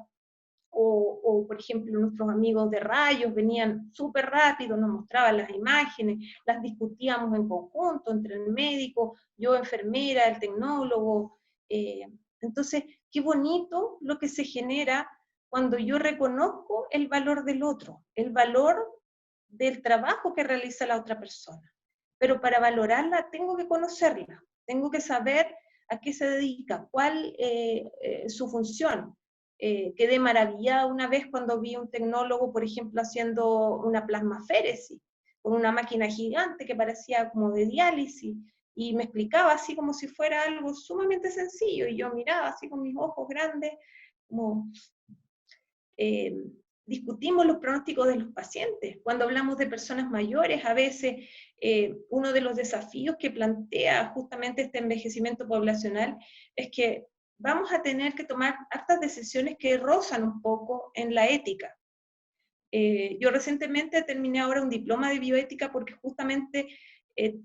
Speaker 3: o por ejemplo, nuestros amigos de rayos venían súper rápido, nos mostraban las imágenes, las discutíamos en conjunto entre el médico, yo enfermera, el tecnólogo. Entonces, qué bonito lo que se genera cuando yo reconozco el valor del otro, el valor del trabajo que realiza la otra persona. Pero para valorarla tengo que conocerla, tengo que saber a qué se dedica, cuál es su función. Quedé maravillada una vez cuando vi un tecnólogo, por ejemplo, haciendo una plasmaféresis, con una máquina gigante que parecía como de diálisis, y me explicaba así como si fuera algo sumamente sencillo, y yo miraba así con mis ojos grandes, como discutimos los pronósticos de los pacientes. Cuando hablamos de personas mayores, a veces uno de los desafíos que plantea justamente este envejecimiento poblacional es que vamos a tener que tomar hartas decisiones que rozan un poco en la ética. Yo recientemente terminé ahora un diploma de bioética porque justamente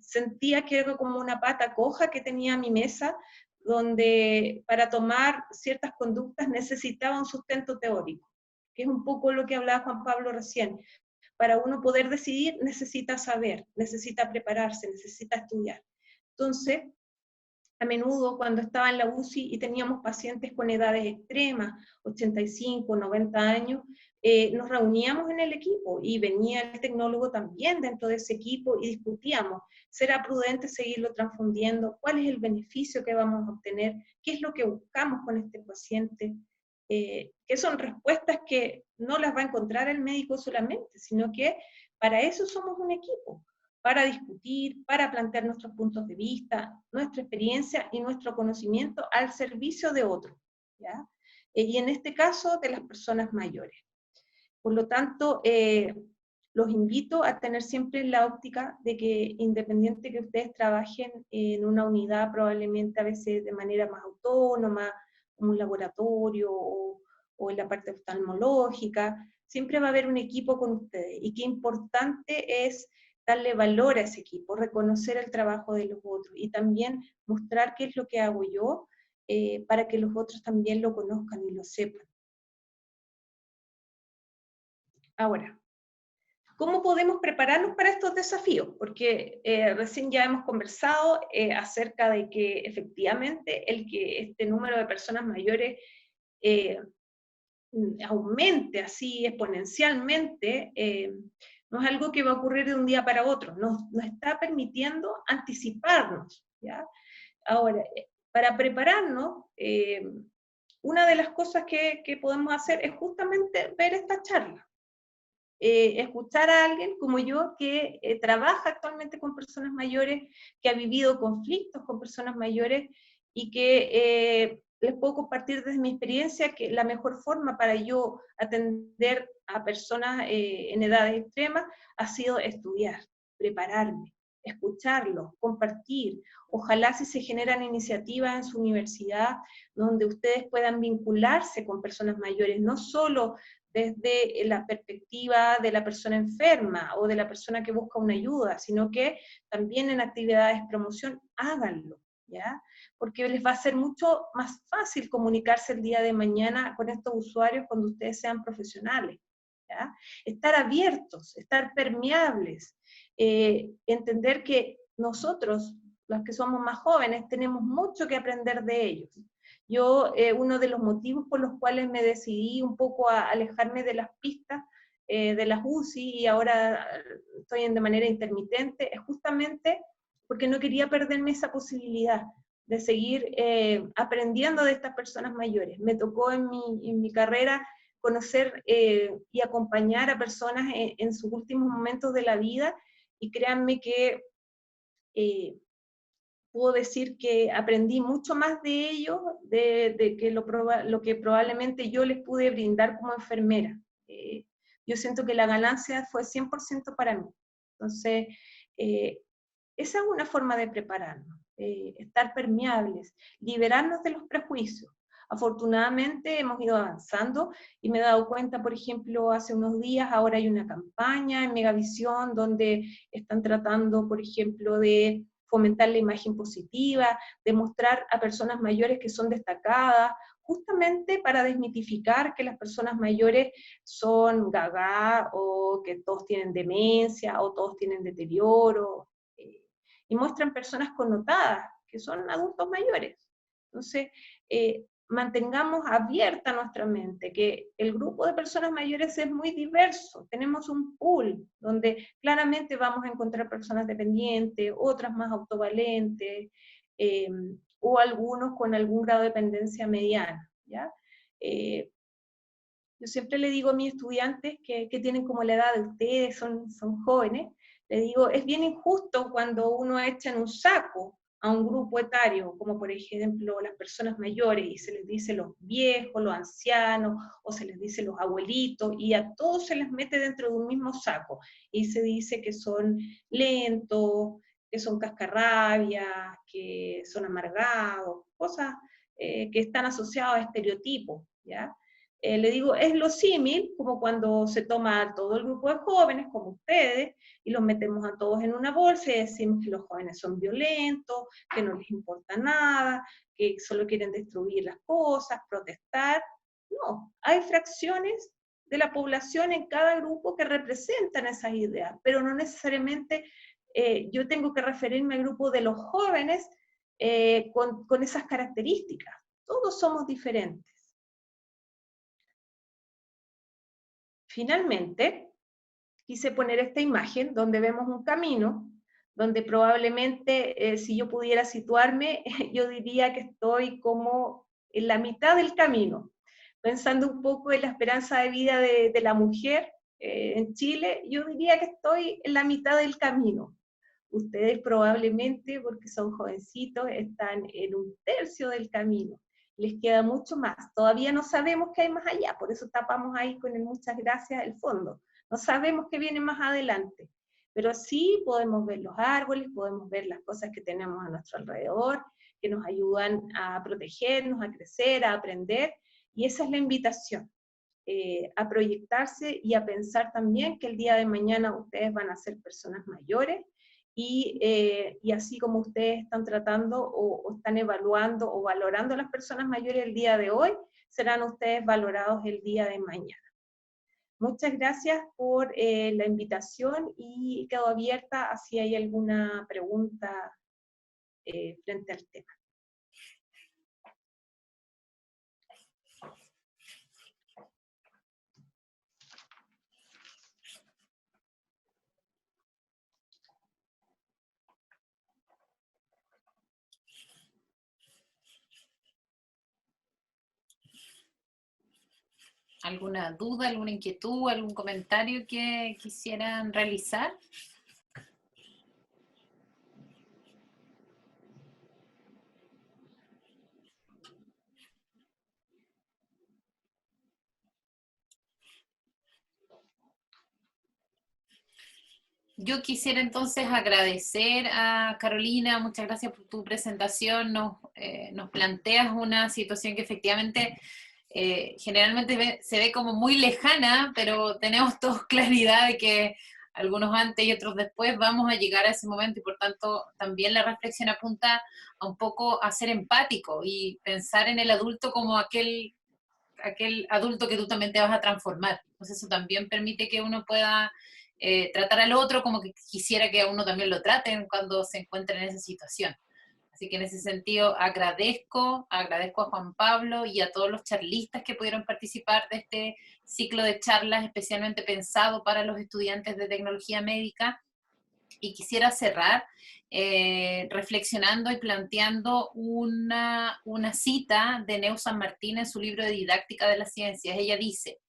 Speaker 3: sentía que era como una pata coja que tenía a mi mesa, donde para tomar ciertas conductas necesitaba un sustento teórico, que es un poco lo que hablaba Juan Pablo recién. Para uno poder decidir necesita saber, necesita prepararse, necesita estudiar. Entonces, a menudo cuando estaba en la UCI y teníamos pacientes con edades extremas, 85, 90 años, nos reuníamos en el equipo y venía el tecnólogo también dentro de ese equipo y discutíamos, ¿será prudente seguirlo transfundiendo? ¿Cuál es el beneficio que vamos a obtener? ¿Qué es lo que buscamos con este paciente? Que son respuestas que no las va a encontrar el médico solamente, sino que para eso somos un equipo, para discutir, para plantear nuestros puntos de vista, nuestra experiencia y nuestro conocimiento al servicio de otros, ¿ya? Y en este caso de las personas mayores. Por lo tanto, los invito a tener siempre la óptica de que independiente que ustedes trabajen en una unidad probablemente a veces de manera más autónoma, como un laboratorio o en la parte oftalmológica, siempre va a haber un equipo con ustedes y qué importante es darle valor a ese equipo, reconocer el trabajo de los otros y también mostrar qué es lo que hago yo para que los otros también lo conozcan y lo sepan. Ahora, ¿Cómo podemos prepararnos para estos desafíos? Porque recién ya hemos conversado acerca de que efectivamente este número de personas mayores aumente así exponencialmente, no es algo que va a ocurrir de un día para otro, nos está permitiendo anticiparnos, ¿ya? Ahora, para prepararnos, una de las cosas que podemos hacer es justamente ver esta charla. Escuchar a alguien como yo que trabaja actualmente con personas mayores, que ha vivido conflictos con personas mayores y que les puedo compartir desde mi experiencia que la mejor forma para yo atender a personas en edades extremas ha sido estudiar, prepararme, escucharlos, compartir. Ojalá si se generan iniciativas en su universidad donde ustedes puedan vincularse con personas mayores, no solo desde la perspectiva de la persona enferma o de la persona que busca una ayuda, sino que también en actividades de promoción, háganlo, ¿ya? Porque les va a ser mucho más fácil comunicarse el día de mañana con estos usuarios cuando ustedes sean profesionales, ¿ya? Estar abiertos, estar permeables, entender que nosotros, los que somos más jóvenes, tenemos mucho que aprender de ellos. Yo, uno de los motivos por los cuales me decidí un poco a alejarme de las pistas, de las UCI, y ahora estoy de manera intermitente, es justamente porque no quería perderme esa posibilidad de seguir aprendiendo de estas personas mayores. Me tocó en mi carrera conocer y acompañar a personas en sus últimos momentos de la vida, y créanme que puedo decir que aprendí mucho más de ellos de que lo que probablemente yo les pude brindar como enfermera. Yo siento que la ganancia fue 100% para mí. Entonces, esa es una forma de prepararnos, estar permeables, liberarnos de los prejuicios. Afortunadamente hemos ido avanzando y me he dado cuenta, por ejemplo, hace unos días, ahora hay una campaña en Megavisión donde están tratando, por ejemplo, de fomentar la imagen positiva, de mostrar a personas mayores que son destacadas, justamente para desmitificar que las personas mayores son gaga o que todos tienen demencia o todos tienen deterioro, y muestran personas connotadas, que son adultos mayores. Entonces, mantengamos abierta nuestra mente, que el grupo de personas mayores es muy diverso, tenemos un pool donde claramente vamos a encontrar personas dependientes, otras más autovalentes, o algunos con algún grado de dependencia mediana, ¿ya? Yo siempre le digo a mis estudiantes que tienen como la edad de ustedes, son jóvenes, le digo, es bien injusto cuando uno echa en un saco a un grupo etario, como por ejemplo las personas mayores, y se les dice los viejos, los ancianos, o se les dice los abuelitos, y a todos se les mete dentro de un mismo saco, y se dice que son lentos, que son cascarrabias, que son amargados, cosas que están asociadas a estereotipos, ¿ya? Le digo, es lo símil, como cuando se toma a todo el grupo de jóvenes, como ustedes, y los metemos a todos en una bolsa y decimos que los jóvenes son violentos, que no les importa nada, que solo quieren destruir las cosas, protestar. No, hay fracciones de la población en cada grupo que representan esas ideas, pero no necesariamente yo tengo que referirme al grupo de los jóvenes con esas características. Todos somos diferentes. Finalmente, quise poner esta imagen donde vemos un camino, donde probablemente si yo pudiera situarme, yo diría que estoy como en la mitad del camino, pensando un poco en la esperanza de vida de la mujer en Chile, yo diría que estoy en la mitad del camino. Ustedes probablemente, porque son jovencitos, están en un tercio del camino. Les queda mucho más. Todavía no sabemos qué hay más allá, por eso tapamos ahí con el muchas gracias el fondo. No sabemos qué viene más adelante, pero sí podemos ver los árboles, podemos ver las cosas que tenemos a nuestro alrededor, que nos ayudan a protegernos, a crecer, a aprender, y esa es la invitación. A proyectarse y a pensar también que el día de mañana ustedes van a ser personas mayores, y así como ustedes están tratando o están evaluando o valorando a las personas mayores el día de hoy, serán ustedes valorados el día de mañana. Muchas gracias por la invitación y quedo abierta a si hay alguna pregunta frente al tema.
Speaker 1: ¿Alguna duda, alguna inquietud, algún comentario que quisieran realizar? Yo quisiera entonces agradecer a Carolina, muchas gracias por tu presentación, nos planteas una situación que efectivamente generalmente se ve como muy lejana, pero tenemos todos claridad de que algunos antes y otros después vamos a llegar a ese momento y por tanto también la reflexión apunta a un poco a ser empático y pensar en el adulto como aquel adulto que tú también te vas a transformar. Entonces eso también permite que uno pueda tratar al otro como que quisiera que a uno también lo traten cuando se encuentra en esa situación. Así que en ese sentido agradezco a Juan Pablo y a todos los charlistas que pudieron participar de este ciclo de charlas especialmente pensado para los estudiantes de tecnología médica. Y quisiera cerrar reflexionando y planteando una cita de Neus San Martín en su libro de Didáctica de las Ciencias. Ella dice: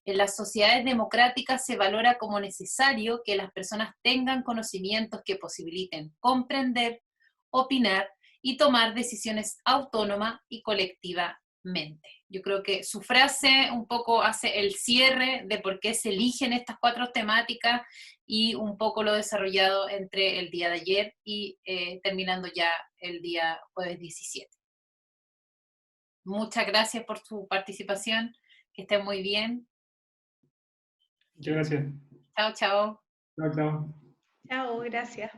Speaker 1: en las sociedades democráticas se valora como necesario que las personas tengan conocimientos que posibiliten comprender, opinar y tomar decisiones autónoma y colectivamente. Yo creo que su frase un poco hace el cierre de por qué se eligen estas 4 temáticas y un poco lo desarrollado entre el día de ayer y terminando ya el día jueves 17. Muchas gracias por su participación, que estén muy bien.
Speaker 2: Muchas gracias.
Speaker 1: Chao, chao.
Speaker 2: Chao, chao.
Speaker 3: Chao, gracias.